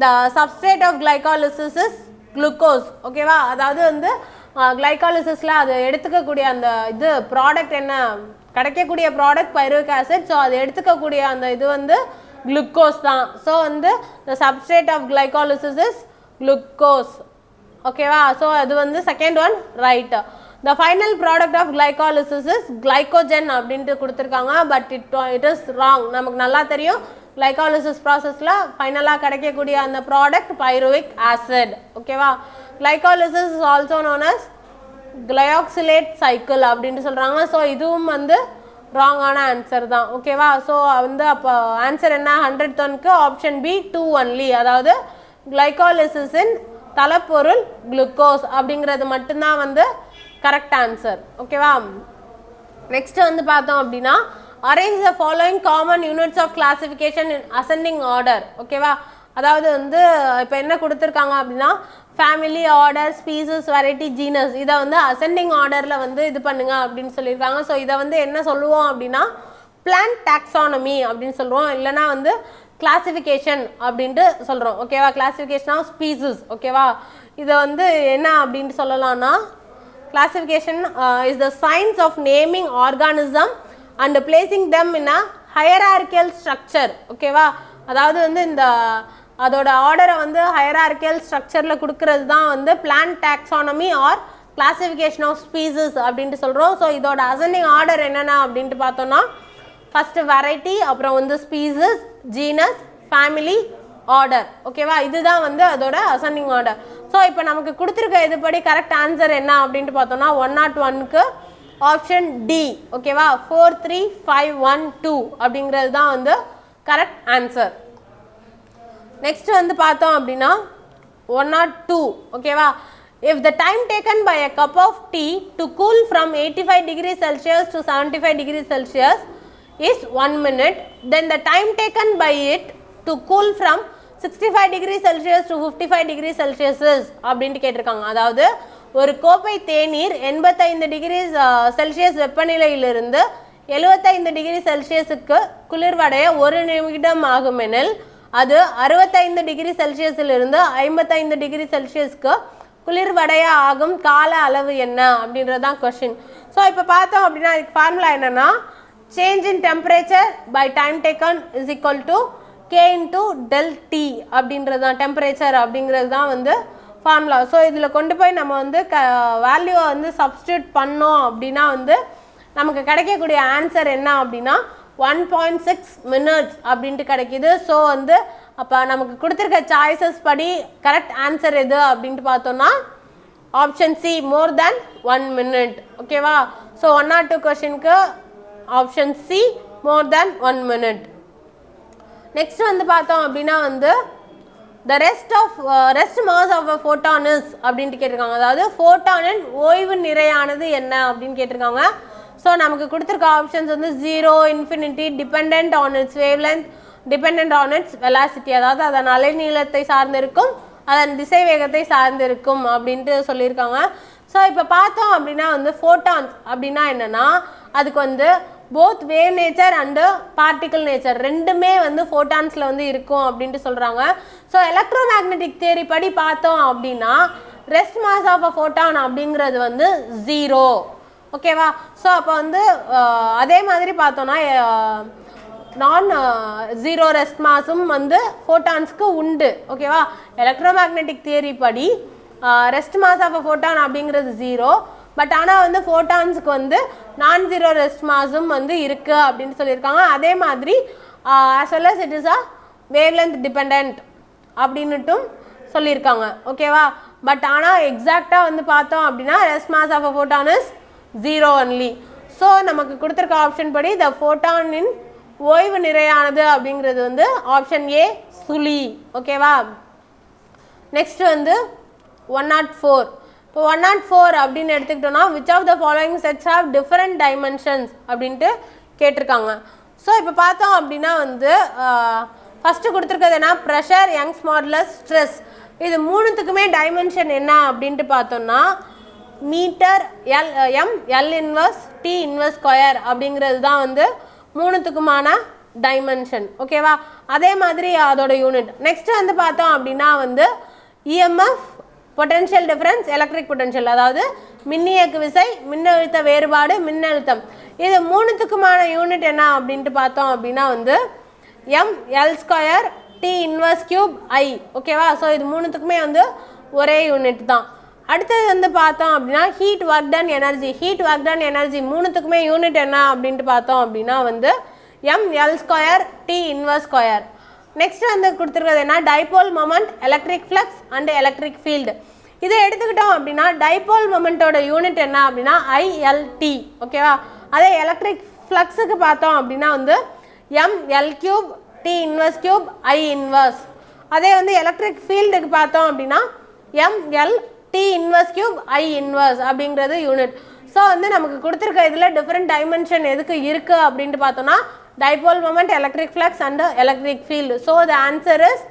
the substrate of glycolysis is glucose. ஓகேவா? அதாவது வந்து கிளைகாலிசிஸில் அது எடுத்துக்கக்கூடிய அந்த இது ப்ராடக்ட் என்ன கிடைக்கக்கூடிய ப்ராடக்ட் பைருவிக் ஆசிட். ஸோ அது எடுத்துக்கக்கூடிய அந்த இது வந்து குளுக்கோஸ் தான். ஸோ வந்து the substrate of glycolysis is glucose. ஓகேவா? ஸோ அது வந்து second one right. the final product of glycolysis is glycogen அப்படின்ட்டு கொடுத்துருக்காங்க. But it is wrong. நமக்கு நல்லா தெரியும் glycolysis processல ஃபைனலாக கிடைக்கக்கூடிய அந்த ப்ராடக்ட் பைருவிக் ஆசிட். ஓகேவா? glycolysis is also known as glyoxylate cycle அப்படின்ட்டு சொல்கிறாங்க. ஸோ இதுவும் வந்து ராங்கான ஆன்சர் தான். ஓகேவா? ஸோ வந்து அப்போ ஆன்சர் என்ன 100க்கு ஆப்ஷன் பி 2 ஒன்லி. அதாவது கிளைகாலிசிஸின் தலைப்பொருள் குளுக்கோஸ் அப்படிங்கிறது மட்டும்தான் வந்து கரெக்ட் ஆன்சர். ஓகேவா? நெக்ஸ்ட் வந்து பார்த்தோம் அப்படின்னா arrange the following common units of classification in ascending order. ஓகேவா? அதாவது வந்து இப்போ என்ன கொடுத்துருக்காங்க அப்படின்னா family, order, species, variety, genus இதை வந்து அசெண்டிங் ஆர்டரில் வந்து இது பண்ணுங்க அப்படின்னு சொல்லியிருக்காங்க. ஸோ இதை வந்து என்ன சொல்லுவோம் அப்படின்னா பிளான்ட் டாக்ஸானமி அப்படின்னு சொல்லுவோம், இல்லைனா வந்து கிளாசிஃபிகேஷன் அப்படின்ட்டு சொல்கிறோம். ஓகேவா? Classification of species. ஓகேவா? இதை வந்து என்ன அப்படின்ட்டு சொல்லலாம்னா classification is the science of naming organism and placing them in a hierarchical structure. ஓகேவா? அதாவது வந்து இந்த அதோட ஆர்டரை வந்து ஹையரார்கியல் ஸ்ட்ரக்சரில் கொடுக்கறது தான் வந்து plant taxonomy or classification of species அப்படின்ட்டு சொல்கிறோம். ஸோ இதோட அசெண்டிங் ஆர்டர் என்னென்ன அப்படின்ட்டு பார்த்தோன்னா ஃபஸ்ட்டு வெரைட்டி, அப்புறம் வந்து ஸ்பீசஸ், ஜீனஸ், ஃபேமிலி, ஆர்டர். ஓகேவா? இதுதான் வந்து அதோட அசெண்டிங் ஆர்டர். ஸோ இப்போ நமக்கு கொடுத்துருக்க இதுபடி கரெக்ட் ஆன்சர் என்ன அப்படின்ட்டு பார்த்தோன்னா 101க்கு ஆப்ஷன் டி. ஓகேவா? 4 3 5 1 2 அப்படிங்கிறது தான் வந்து கரெக்ட் ஆன்சர். நெக்ஸ்ட் வந்து பார்த்தோம் அப்படின்னா 102. ஓகேவா? If the time taken by a cup of tea to cool from 85 degree Celsius to 75 degree Celsius is 1 minute, then the time taken by it to cool from 65 degree Celsius to 55 degree Celsius is அப்படின்ட்டு கேட்டிருக்காங்க. அதாவது ஒரு கோப்பை தேநீர் 85 degree Celsius வெப்பநிலையிலிருந்து 75 degree செல்சியஸுக்கு குளிர்வடைய 1 நிமிடம் ஆகும் எனில் அது 65 டிகிரி செல்சியஸிலிருந்து 55 டிகிரி செல்சியஸ்க்கு குளிர்வடைய ஆகும் கால அளவு என்ன அப்படின்றது தான் கொஸ்டின். ஸோ இப்போ பார்த்தோம் அப்படின்னா இதுக்கு ஃபார்முலா என்னென்னா change in temperature by time taken is equal to k into del t அப்படின்றது தான் டெம்பரேச்சர் அப்படிங்கிறது தான் வந்து ஃபார்முலா. ஸோ இதில் கொண்டு போய் நம்ம வந்து வேல்யூவை வந்து சப்ஸ்டியூட் பண்ணோம் அப்படின்னா வந்து நமக்கு கிடைக்கக்கூடிய ஆன்சர் என்ன அப்படின்னா 1.6 minutes அப்படின்ட்டு கிடைக்கிது. ஸோ வந்து அப்போ நமக்கு கொடுத்துருக்க சாய்ஸஸ் படி கரெக்ட் ஆன்சர் எது அப்படின்ட்டு பார்த்தோன்னா option C more than 1 minute. ஓகேவா? ஸோ 102 கொஸ்டினுக்கு option C more than 1 minute. Next வந்து பார்த்தோம் அப்படின்னா வந்து the rest mass of a photon is அப்படின்ட்டு கேட்டிருக்காங்க. அதாவது ஃபோட்டானின் ஓய்வு நிறையானது என்ன அப்படின்னு கேட்டிருக்காங்க. ஸோ நமக்கு கொடுத்துருக்க ஆப்ஷன்ஸ் வந்து 0, infinity, depend on it's wavelength, depend on it's velocity, அதாவது அதன் அலைநீளத்தை சார்ந்திருக்கும், அதன் திசை வேகத்தை சார்ந்திருக்கும் அப்படின்ட்டு சொல்லியிருக்காங்க. ஸோ இப்போ பார்த்தோம் அப்படின்னா வந்து ஃபோட்டான்ஸ் அப்படின்னா என்னென்னா அதுக்கு வந்து both wave nature and particle nature ரெண்டுமே வந்து ஃபோட்டான்ஸில் வந்து இருக்கும் அப்படின்ட்டு சொல்கிறாங்க. ஸோ எலக்ட்ரோ மேக்னெட்டிக் தியரி படி பார்த்தோம் அப்படின்னா rest mass of a photon அப்படிங்கிறது வந்து 0. ஓகேவா? ஸோ அப்போ வந்து அதே மாதிரி பார்த்தோன்னா நான் 0 ரெஸ்ட் மாஸும் வந்து ஃபோட்டான்ஸ்க்கு உண்டு. ஓகேவா? எலக்ட்ரோ மேக்னெட்டிக் தியரி படி rest mass of a photon அப்படிங்கிறது 0. பட் ஆனால் வந்து ஃபோட்டான்ஸுக்கு வந்து நான்-0 ரெஸ்ட் மாஸும் வந்து இருக்குது அப்படின்னு சொல்லியிருக்காங்க. அதே மாதிரி as well as it is a wavelength dependent அப்படின்னுட்டும் சொல்லியிருக்காங்க. ஓகேவா? பட் ஆனால் எக்ஸாக்டாக வந்து பார்த்தோம் அப்படின்னா rest mass of a photon is 0 only. So நமக்கு கொடுத்துருக்க ஆப்ஷன் படி த ஃபோட்டானின் ஓய்வு நிறையானது அப்படிங்கிறது வந்து ஆப்ஷன் ஏ சுழி. ஓகேவா? நெக்ஸ்ட் வந்து 104. இப்போ 104 அப்படின்னு எடுத்துக்கிட்டோம்னா which of the following sets have different dimensions அப்படின்ட்டு கேட்டிருக்காங்க. ஸோ இப்போ பார்த்தோம் அப்படின்னா வந்து ஃபஸ்ட்டு கொடுத்துருக்கிறது என்ன ப்ரெஷர், யங்ஸ் மாடுலஸ், ஸ்ட்ரெஸ். இது மூணுத்துக்குமே டைமென்ஷன் என்ன அப்படின்ட்டு பார்த்தோம்னா metre, L inverse, T inverse square அப்படிங்கிறது தான் வந்து மூணுத்துக்குமான டைமென்ஷன். ஓகேவா? அதே மாதிரி அதோட யூனிட். நெக்ஸ்ட் வந்து பார்த்தோம் அப்படின்னா வந்து EMF, potential difference, electric potential, அதாவது மின்னியக்கு விசை, மின்னழுத்த வேறுபாடு, மின்னழுத்தம். இது மூணுத்துக்குமான யூனிட் என்ன அப்படின்ட்டு பார்த்தோம் அப்படின்னா வந்து L square, T inverse cube, I. ஓகேவா? ஸோ இது மூணுத்துக்குமே வந்து ஒரே யூனிட் தான். அடுத்தது வந்து பார்த்தோம் அப்படின்னா heat work done energy. Heat work done energy மூணுத்துக்குமே யூனிட் என்ன அப்படின்ட்டு பார்த்தோம் அப்படின்னா வந்து mL² T inverse square. Next வந்து கொடுத்துருக்கிறது என்ன, dipole moment, electric flux and electric field. இதை எடுத்துக்கிட்டோம் அப்படின்னா டைபோல் மொமெண்ட்டோட யூனிட் என்ன அப்படின்னா ILT. ஓகேவா. அதே எலக்ட்ரிக் ஃப்ளக்ஸுக்கு பார்த்தோம் அப்படின்னா வந்து mL³ T inverse cube I inverse. அதே வந்து எலக்ட்ரிக் ஃபீல்டுக்கு பார்த்தோம் அப்படின்னா mL T inverse cube I inverse அப்படிங்கிறது யூனிட். ஸோ வந்து நமக்கு கொடுத்துருக்க இதில் டிஃப்ரெண்ட் டைமென்ஷன் எதுக்கு இருக்குது அப்படின்ட்டு பார்த்தோன்னா dipole moment, electric flux and electric field. So the answer is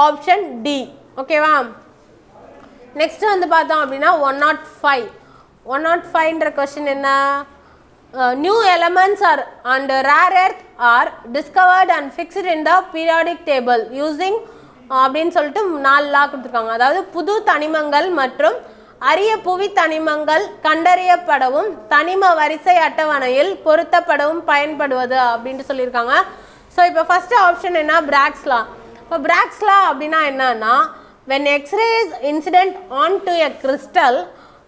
option D. ஓகேவா. நெக்ஸ்ட் வந்து பார்த்தோம் அப்படின்னா 105. 105ன்ற கொஸ்டின் என்ன, new elements are and rare earth are discovered and fixed in the periodic table using அப்படின்னு சொல்லிட்டு 4 லா கொடுத்துருக்காங்க. அதாவது புது தனிமங்கள் மற்றும் அரிய புவி தனிமங்கள் கண்டறியப்படவும் தனிம வரிசை அட்டவணையில் பொருத்தப்படவும் பயன்படுவது அப்படின்ட்டு சொல்லியிருக்காங்க. ஸோ இப்போ ஃபர்ஸ்ட் ஆப்ஷன் என்ன, பிராக்ஸ் லா. இப்போ பிராக்ஸ் லா அப்படின்னா என்னன்னா, when X-ray is incident onto a crystal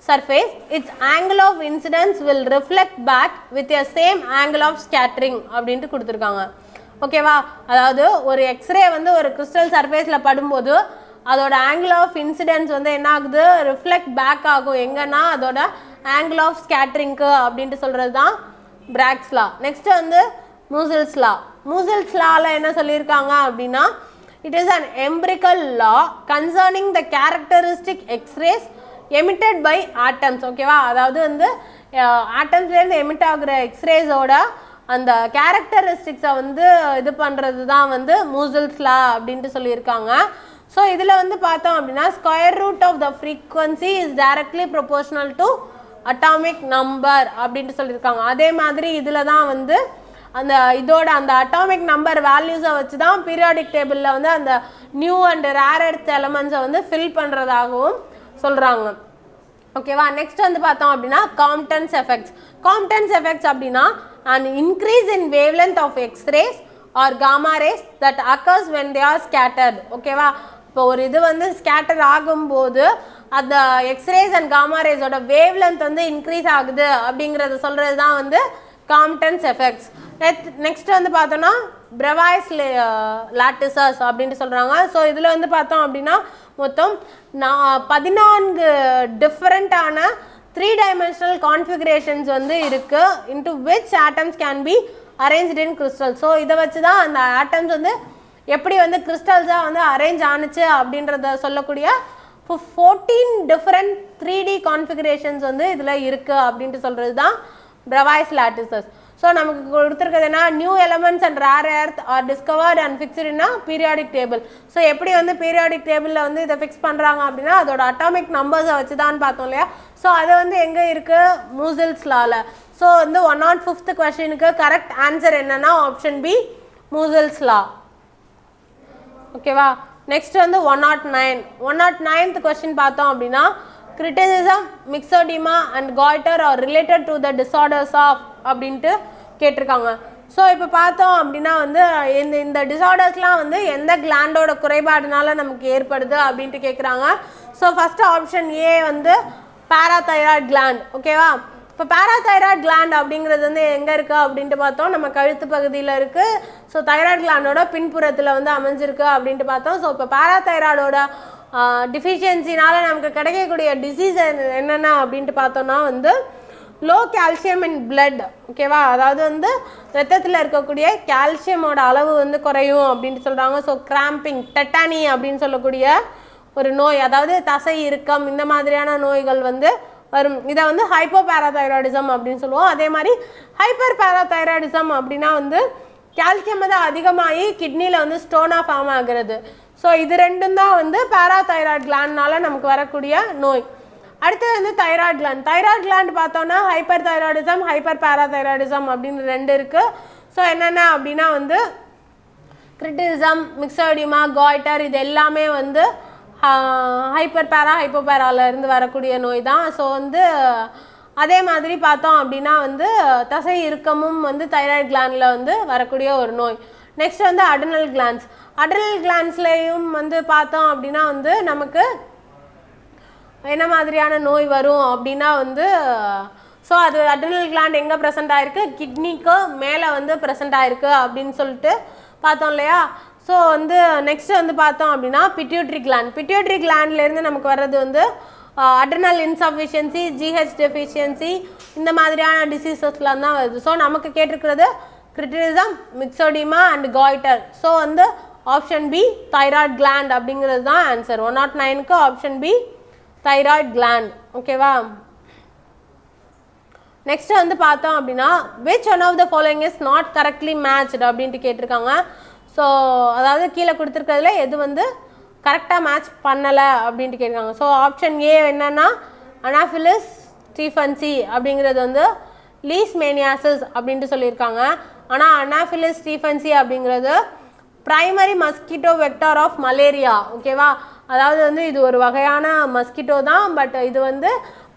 surface, its angle of incidence will reflect back with a same angle of scattering அப்படின்ட்டு கொடுத்துருக்காங்க. ஓகேவா. அதாவது ஒரு எக்ஸ்ரே வந்து ஒரு கிறிஸ்டல் சர்ஃபேஸில் படும்போது அதோட ஆங்கிள் ஆஃப் இன்சிடென்ஸ் வந்து என்ன ஆகுது, ரிஃப்ளெக்ட் பேக் ஆகும் எங்கன்னா அதோட ஆங்கிள் ஆஃப் ஸ்கேட்டரிங்க்கு அப்படின்ட்டு சொல்கிறது தான் பிராக்ஸ் லா. நெக்ஸ்ட் வந்து மூசல்ஸ் லா. மூசல்ஸ் லாவில் என்ன சொல்லியிருக்காங்க அப்படின்னா, it is an empirical law concerning the characteristic X-rays emitted by atoms. ஓகேவா. அதாவது வந்து ஆட்டம்ஸ்லேருந்து எமிட் ஆகுற எக்ஸ்ரேஸோட அந்த கேரக்டரிஸ்டிக்ஸை வந்து இது பண்ணுறது தான் வந்து மூசல்ஸ் லா அப்படின்ட்டு சொல்லியிருக்காங்க. ஸோ இதில் வந்து பார்த்தோம் அப்படின்னா square root of the frequency is directly proportional to atomic number அப்படின்ட்டு சொல்லியிருக்காங்க. அதே மாதிரி இதில் தான் வந்து அந்த இதோட அந்த அட்டாமிக் நம்பர் வேல்யூஸை வச்சு தான் பீரியாடிக் டேபிளில் வந்து அந்த நியூ அண்ட் ரேர் எர்த் எலமெண்ட்ஸை வந்து ஃபில் பண்ணுறதாகவும் சொல்கிறாங்க. ஓகேவா. நெக்ஸ்ட் வந்து பார்த்தோம் அப்படின்னா காம்ப்டன்ஸ் எஃபெக்ட்ஸ். காம்ப்டன்ஸ் எஃபெக்ட்ஸ் அப்படின்னா an increase in wavelength of X-rays or gamma rays that occurs when they are scattered. ஓகேவா. இப்போ ஒரு இது வந்து ஸ்கேட்டர் ஆகும்போது அந்த எக்ஸ்ரேஸ் அண்ட் காமா ரேஸோட வேவ் லென்த் வந்து இன்க்ரீஸ் ஆகுது அப்படிங்கிறத சொல்கிறது தான் வந்து காம்ப்டன்ஸ் எஃபெக்ட்ஸ். நெக்ஸ்ட் வந்து பார்த்தோன்னா பிரவாய்ஸ் லாட்டிசஸ் அப்படின்ட்டு சொல்கிறாங்க. ஸோ இதில் வந்து பார்த்தோம் அப்படின்னா மொத்தம் 14 டிஃப்ரெண்ட்டான 3-dimensional கான்ஃபிகரேஷன்ஸ் வந்து இருக்குது, into which atoms can be arranged in crystals. So இதை வச்சு தான் அந்த ஆட்டம்ஸ் வந்து எப்படி வந்து கிறிஸ்டல்ஸாக வந்து அரேஞ்ச் ஆணுச்சு அப்படின்றத சொல்லக்கூடிய 14 டிஃப்ரெண்ட் 3D கான்ஃபிகரேஷன்ஸ் வந்து இதில் இருக்குது அப்படின்ட்டு சொல்கிறது தான் பிரவாய்ஸ் லாட்டிசஸ். ஸோ நமக்கு கொடுத்துருக்கிறது என்ன, new elements and rare earth are discovered and ஃபிக்ஸ்டுனா பீரியாடிக் டேபிள். ஸோ எப்படி வந்து பீரியாடிக் டேபிளில் வந்து இதை ஃபிக்ஸ் பண்ணுறாங்க அப்படின்னா அதோட அட்டாமிக் நம்பர்ஸை வச்சு தான் பார்த்தோம் இல்லையா. ஸோ அது வந்து எங்கே இருக்குது, மூசல்ஸ் லால. ஸோ வந்து 105th கொஸ்டினுக்கு கரெக்ட் ஆன்சர் என்னன்னா ஆப்ஷன் பி, மூசல்ஸ் லா. ஓகேவா. நெக்ஸ்ட் வந்து 109. 109th கொஸ்டின் பார்த்தோம் அப்படின்னா criticism, myxedema and goiter are related to the disorders of அப்படின்ட்டு கேட்டிருக்காங்க. ஸோ இப்போ பார்த்தோம் அப்படின்னா வந்து இந்த டிசார்டர்ஸ்லாம் வந்து எந்த கிளாண்டோட குறைபாடுனால நமக்கு ஏற்படுது அப்படின்ட்டு கேட்குறாங்க. ஸோ ஃபஸ்ட்டு ஆப்ஷன் ஏ வந்து பாராதைராய்டு கிளாண்ட். ஓகேவா. இப்போ பாராதைராய்டு கிளாண்ட் அப்படிங்கிறது வந்து எங்கே இருக்குது அப்படின்ட்டு பார்த்தோம், நம்ம கழுத்து பகுதியில் இருக்குது. ஸோ தைராய்டு கிளாண்டோட பின்புறத்தில் வந்து அமைஞ்சிருக்கு அப்படின்ட்டு பார்த்தோம். ஸோ இப்போ பாராதைராய்டோட டிஃபிஷியன்சினால நமக்கு கிடைக்கக்கூடிய டிசீஸ் என்னென்ன அப்படின்ட்டு பார்த்தோன்னா வந்து லோ கால்சியம் இன் பிளட். ஓகேவா. அதாவது வந்து ரத்தத்தில் இருக்கக்கூடிய கால்சியமோட அளவு வந்து குறையும் அப்படின்ட்டு சொல்கிறாங்க. ஸோ கிராம்பிங், டெட்டானி அப்படின்னு சொல்லக்கூடிய ஒரு நோய், அதாவது தசை இறுக்கம், இந்த மாதிரியான நோய்கள் வந்து வரும். இதை வந்து ஹைப்போபாராதைராய்டிசம் அப்படின்னு சொல்லுவோம். அதே மாதிரி ஹைப்பர் பாராதைராய்டிசம் அப்படின்னா வந்து கால்சியம் வந்து அதிகமாகி கிட்னியில் வந்து ஸ்டோனாக ஃபார்ம் ஆகிறது. ஸோ இது ரெண்டும் தான் வந்து பாராதைராய்டு கிளாண்ட்னால நமக்கு வரக்கூடிய நோய். அடுத்தது வந்து தைராய்டு கிளாண்ட். தைராய்டு கிளாண்ட் பார்த்தோன்னா ஹைப்பர் தைராய்டிசம், ஹைப்பர் பாராதைராய்டிசம் அப்படின்னு 2 இருக்குது. ஸோ என்னென்ன அப்படின்னா வந்து கிரிட்டிசம், மிக்சடிமா, காய்டர் இது எல்லாமே வந்து ஹைப்பர் பேரா ஹைப்போபேரால இருந்து வரக்கூடிய நோய் தான். ஸோ வந்து அதே மாதிரி பார்த்தோம் அப்படின்னா வந்து தசை இறுக்கமும் வந்து தைராய்டு கிளாண்டில் வந்து வரக்கூடிய ஒரு நோய். நெக்ஸ்ட் வந்து அட்ரினல் கிளாண்ட்ஸ். அட்ரினல் கிளாண்ட்ஸ்லேயும் வந்து பார்த்தோம் அப்படின்னா வந்து நமக்கு என்ன மாதிரியான நோய் வரும் அப்படின்னா வந்து ஸோ அது அட்ரினல் கிளாண்ட் எங்கே ப்ரெசென்ட் ஆகிருக்கு, கிட்னிக்கு மேலே வந்து ப்ரெசென்ட் ஆகிருக்கு அப்படின்னு சொல்லிட்டு பார்த்தோம் இல்லையா. ஸோ வந்து நெக்ஸ்ட் வந்து பார்த்தோம் அப்படின்னா பிட்யூட்ரி கிளாண்ட். பிட்யூட்ரி கிளாண்ட்லேருந்து நமக்கு வர்றது வந்து அட்ரினல் இன்சஃபிஷியன்சி, ஜிஹெச் டெஃபிஷியன்சி, இந்த மாதிரியான டிசீசஸ்லாம் தான் வருது. ஸோ நமக்கு கேட்டிருக்கிறது cretinism, myxoedema and goitre. So வந்து ஆப்ஷன் பி தைராய்டு கிளாண்ட் அப்படிங்கிறது தான் ஆன்சர். 109க்கு ஆப்ஷன் பி தைராய்டு கிளாண்ட். ஓகேவா. நெக்ஸ்ட் வந்து பார்த்தோம் அப்படின்னா which one of the following is not correctly matched அப்படின்ட்டு கேட்டிருக்காங்க. ஸோ அதாவது கீழே கொடுத்துருக்கிறதுல எது வந்து கரெக்டாக மேட்ச் பண்ணலை அப்படின்ட்டு கேட்குறாங்க. ஸோ ஆப்ஷன் ஏ என்னன்னா அனாஃபிலிஸ் ஸ்டீஃபன்சி அப்படிங்கிறது வந்து லீஷ்மேனியாசிஸ் அப்படின்ட்டு சொல்லியிருக்காங்க. ஆனால் அனாஃபிலிஸ் ஸ்டீஃபன்சி அப்படிங்கிறது primary mosquito vector of malaria. ஓகேவா. அதாவது வந்து இது ஒரு வகையான மஸ்கிட்டோ தான், பட் இது வந்து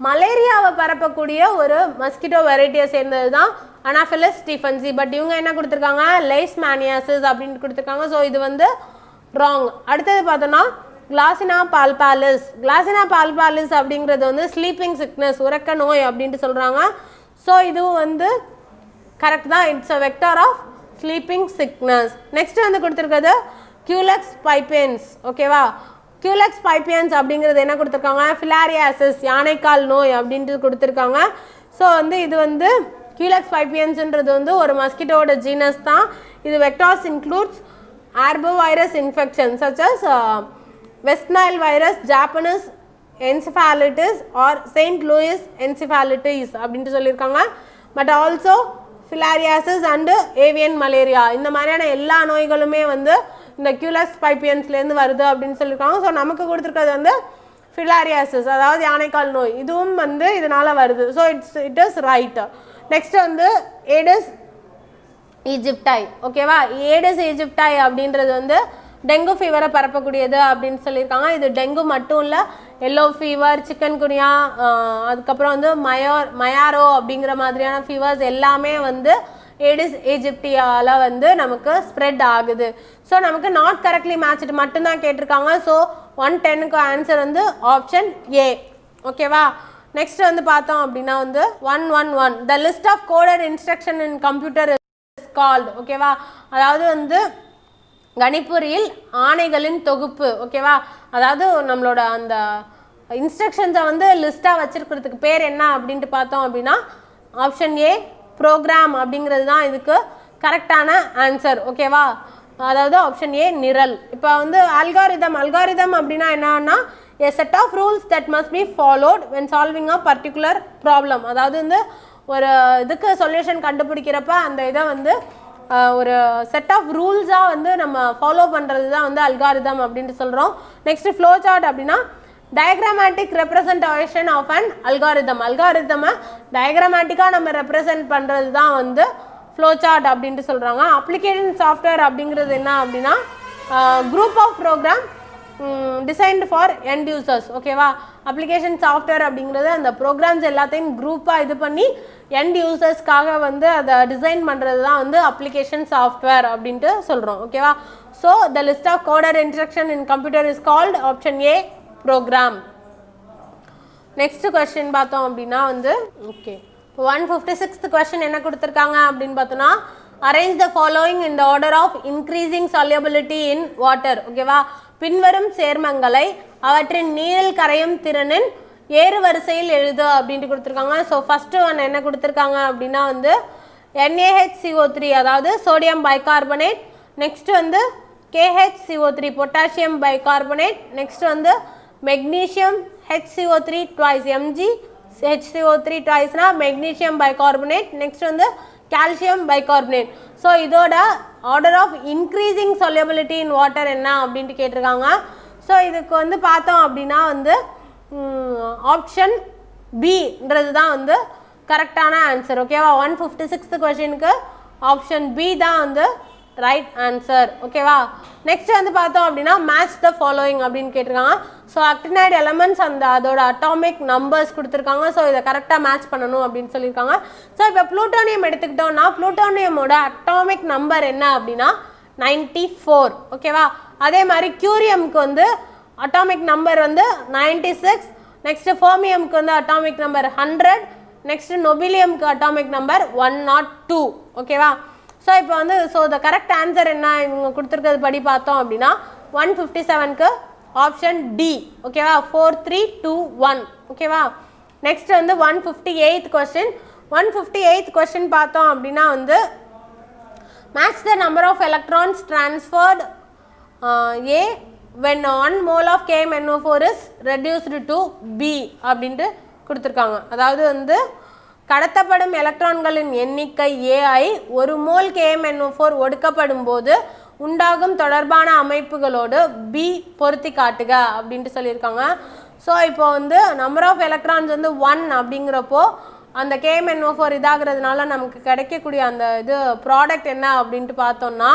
மலேரியாவை பரப்பக்கூடிய ஒரு மஸ்கிட்டோ வெரைட்டியை சேர்ந்தது தான் அனாஃபிலிஸ் ஸ்டீஃபன்சி. பட் இவங்க என்ன கொடுத்துருக்காங்க, லெய்ஷ்மேனியாசிஸ் அப்படின்ட்டு கொடுத்துருக்காங்க. ஸோ இது வந்து ராங். அடுத்தது பார்த்தோன்னா கிளாசினா பால்பாலிஸ். கிளாசினா பால்பாலிஸ் அப்படிங்கிறது வந்து ஸ்லீப்பிங் சிக்னஸ், உறக்க நோய் அப்படின்ட்டு சொல்கிறாங்க. ஸோ இதுவும் வந்து கரெக்ட் தான். It's a vector of sleeping sickness. Next வந்து கொடுத்துருக்கிறது கியூலெக்ஸ் பைப்பேன்ஸ். ஓகேவா. கியூலெக்ஸ் பைப்பியன்ஸ் அப்படிங்கிறது என்ன கொடுத்துருக்காங்க, ஃபிலாரியாசிஸ், யானைக்கால் நோய் அப்படின்ட்டு கொடுத்துருக்காங்க. ஸோ வந்து இது வந்து கியூலெக்ஸ் பைப்பியன்ஸ்ன்றது வந்து ஒரு மஸ்கிட்டோட ஜீனஸ் தான். இது vectors includes arbovirus infection such as West Nile virus, Japanese encephalitis or Saint Louis encephalitis அப்படின்ட்டு சொல்லியிருக்காங்க. But also filariasis and avian malaria, இந்த மாதிரியான எல்லா நோய்களுமே வந்து இந்த கியூலெக்ஸ் பைப்பியன்ஸ்லேருந்து வருது அப்படின்னு சொல்லியிருக்காங்க. ஸோ நமக்கு கொடுத்துருக்கிறது வந்து ஃபிலாரியாசிஸ், அதாவது யானைக்கால் நோய், இதுவும் வந்து இதனால் வருது. So it is right. Next வந்து ஏடிஸ் ஈஜிப்டாய். ஓகேவா. ஏடிஸ் ஈஜிப்டாய் அப்படின்றது வந்து டெங்கு ஃபீவரை பரப்பக்கூடியது அப்படின்னு சொல்லியிருக்காங்க. இது டெங்கு மட்டும் இல்லை, எல்லோ ஃபீவர், சிக்கன் குனியா, அதுக்கப்புறம் வந்து மயாரோ அப்படிங்கிற மாதிரியான ஃபீவர்ஸ் எல்லாமே வந்து ஏடிஸ் ஈஜிப்டியால் வந்து நமக்கு ஸ்ப்ரெட் ஆகுது. ஸோ நமக்கு நாட் கரெக்ட்லி மேட்ச்டு மட்டும்தான் கேட்டிருக்காங்க. ஸோ 110க்கு ஆன்சர் வந்து ஆப்ஷன் ஏ. ஓகேவா. நெக்ஸ்ட் வந்து பார்த்தோம் அப்படின்னா வந்து 111 the list of coded instruction in computer is called. ஓகேவா. அதாவது வந்து கணிப்பொறியில் ஆணைகளின் தொகுப்பு. ஓகேவா. அதாவது நம்மளோட அந்த இன்ஸ்ட்ரக்ஷன்ஸை வந்து லிஸ்ட்டாக வச்சிருக்கிறதுக்கு பேர் என்ன அப்படின்ட்டு பார்த்தோம் அப்படின்னா ஆப்ஷன் ஏ ப்ரோக்ராம் அப்படிங்கிறது தான் இதுக்கு கரெக்டான ஆன்சர். ஓகேவா. அதாவது ஆப்ஷன் ஏ நிரல். இப்போ வந்து அல்காரிதம் அப்படின்னா என்னன்னா a set of rules that must be followed when solving a particular problem. அதாவது வந்து ஒரு இதுக்கு சொல்யூஷன் கண்டுபிடிக்கிறப்ப அந்த இதை வந்து ஒரு செட் ஆஃப் ரூல்ஸாக வந்து நம்ம ஃபாலோ பண்ணுறது தான் வந்து அல்காரிதம் அப்படின்ட்டு சொல்கிறோம். நெக்ஸ்ட் ஃப்ளோ சார்ட் அப்படின்னா diagrammatic representation of an algorithm. அல்காரிதமை டயக்ராமேட்டிக்காக நம்ம ரெப்ரசன்ட் பண்ணுறது தான் வந்து ஃப்ளோ சார்ட் அப்படின்ட்டு சொல்கிறாங்க. அப்ளிகேஷன் சாஃப்ட்வேர் அப்படிங்கிறது என்ன அப்படின்னா group of program designed for end users. ஓகேவா. அப்ளிகேஷன் சாஃப்ட்வேர் அப்படிங்கிறது அந்த ப்ரோக்ராம்ஸ் எல்லாத்தையும் குரூப்பாக இது பண்ணி எண்ட் யூசர்ஸ்க்காக வந்து அதை டிசைன் பண்ணுறது தான் வந்து அப்ளிகேஷன் சாஃப்ட்வேர் அப்படின்ட்டு சொல்கிறோம். ஓகேவா. So the list of coded instruction in computer is called option A program. Next question பார்த்தோம் அப்படின்னா வந்து ஓகே 156th கொஸ்டின் என்ன கொடுத்துருக்காங்க அப்படின்னு பார்த்தோன்னா arrange the following in the order of increasing solubility in water. ஓகேவா. பின்வரும் சேர்மங்களை அவற்றின் நீரில் கரையும் திறனின் ஏறு வரிசையில் எழுது அப்படின்ட்டு கொடுத்துருக்காங்க. ஸோ ஃபஸ்ட்டு ஒன்று என்ன கொடுத்துருக்காங்க அப்படின்னா வந்து NaHCO3 அதாவது சோடியம் பைகார்பனேட், நெக்ஸ்ட் வந்து KHCO3 பொட்டாசியம் பைகார்பனேட், நெக்ஸ்ட் வந்து மெக்னீஷியம் HCO3 twice MgHCO3 twiceனா மெக்னீஷியம் பைகார்பனேட், நெக்ஸ்ட் வந்து கால்சியம் பைகார்பனேட். ஸோ இதோட order of increasing solubility in water என்ன அப்படின்ட்டு கேட்டிருக்காங்க. ஸோ இதுக்கு வந்து பார்த்தோம் அப்படின்னா வந்து ஆப்ஷன் பின்றது தான் வந்து கரெக்டான ஆன்சர். ஓகேவா. 156th கொஸ்டினுக்கு ஆப்ஷன் பி தான் வந்து ரைட் ஆன்சர். ஓகேவா. நெக்ஸ்ட் வந்து பார்த்தோம் அப்படின்னா மேட்ச் த ஃபாலோயிங் அப்படின்னு கேட்டிருக்காங்க. ஸோ அக்டினைட் எலமெண்ட்ஸ் அந்த அதோட அட்டாமிக் நம்பர்ஸ் கொடுத்துருக்காங்க. ஸோ இதை கரெக்டாக மேட்ச் பண்ணணும் அப்படின்னு சொல்லியிருக்காங்க. ஸோ இப்போ ப்ளூட்டோனியம் எடுத்துக்கிட்டோம்னா ப்ளூட்டோனியமோட அட்டாமிக் நம்பர் என்ன அப்படின்னா 94. ஓகேவா. அதே மாதிரி கியூரியமுக்கு வந்து அட்டாமிக் நம்பர் வந்து 96, நெக்ஸ்ட் ஃபெர்மியம்க்கு வந்து அட்டாமிக் நம்பர் 100. நெக்ஸ்ட் நொபிலியம்க்கு அட்டாமிக் நம்பர் 102. ஓகேவா? ஸோ இப்போ வந்து த கரெக்ட் ஆன்சர் என்ன இவங்க கொடுத்துருக்கிறது படி பார்த்தோம் அப்படின்னா 157க்கு ஆப்ஷன் டி. ஓகேவா? 4321. ஓகேவா? நெக்ஸ்ட் வந்து 158th கொஸ்டின். 158th கொஸ்டின் பார்த்தோம் அப்படின்னா வந்து match the number of electrons transferred A when 1 mole of KMnO4 is reduced to B அப்படின்ட்டு கொடுத்துருக்காங்க. அதாவது வந்து கடத்தப்படும் எலக்ட்ரான்களின் எண்ணிக்கை AI 1 மோல் KMnO4 ஒடுக்கப்படும் போது உண்டாகும் தொடர்பான அமைப்புகளோடு B பொருத்தி காட்டுக அப்படின்ட்டு சொல்லியிருக்காங்க. ஸோ இப்போ வந்து நம்பர் ஆஃப் எலக்ட்ரான்ஸ் வந்து 1 அப்படிங்கிறப்போ அந்த KMnO4 இதாகிறதுனால நமக்கு கிடைக்கக்கூடிய அந்த இது ப்ராடக்ட் என்ன அப்படின்ட்டு பார்த்தோம்னா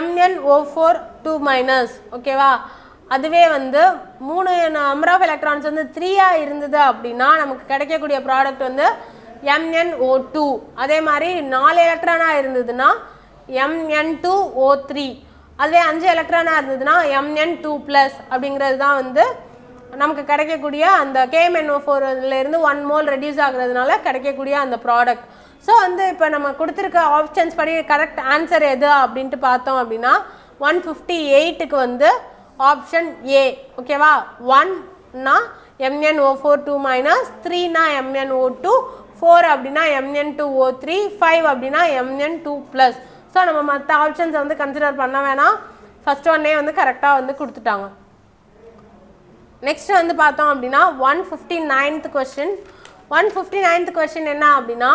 MnO4 2-. ஓகேவா? அதுவே வந்து 3 நம்பர் ஆஃப் எலக்ட்ரான்ஸ் வந்து 3 இருந்தது அப்படின்னா நமக்கு கிடைக்கக்கூடிய ப்ராடக்ட் வந்து MnO2. அதே மாதிரி 4 எலக்ட்ரானாக இருந்ததுன்னா Mn2O3. அதுவே 5 எலக்ட்ரானாக இருந்ததுன்னா Mn2+ அப்படிங்கிறது தான் வந்து நமக்கு கிடைக்கக்கூடிய அந்த KMnO4லேருந்து 1 மோல் ரெடியூஸ் ஆகுறதுனால கிடைக்கக்கூடிய அந்த ப்ராடக்ட். ஸோ வந்து இப்போ நம்ம கொடுத்துருக்க ஆப்ஷன்ஸ் படி கரெக்ட் ஆன்சர் எது அப்படின்ட்டு பார்த்தோம் அப்படின்னா 158க்கு வந்து ஆப்ஷன் ஏ. ஓகேவா? 1னா MnO4 2-, 3னா MnO2, 4 அப்படின்னா Mn2O3, 5 அப்படின்னா Mn2+. ஸோ நம்ம மற்ற ஆப்ஷன்ஸை வந்து கன்சிடர் பண்ண வேணாம். ஃபர்ஸ்ட் ஒன்னே வந்து கரெக்டாக வந்து கொடுத்துட்டாங்க. நெக்ஸ்ட் வந்து பார்த்தோம் அப்படின்னா 159th கொஸ்டின். 159th கொஸ்டின் என்ன அப்படின்னா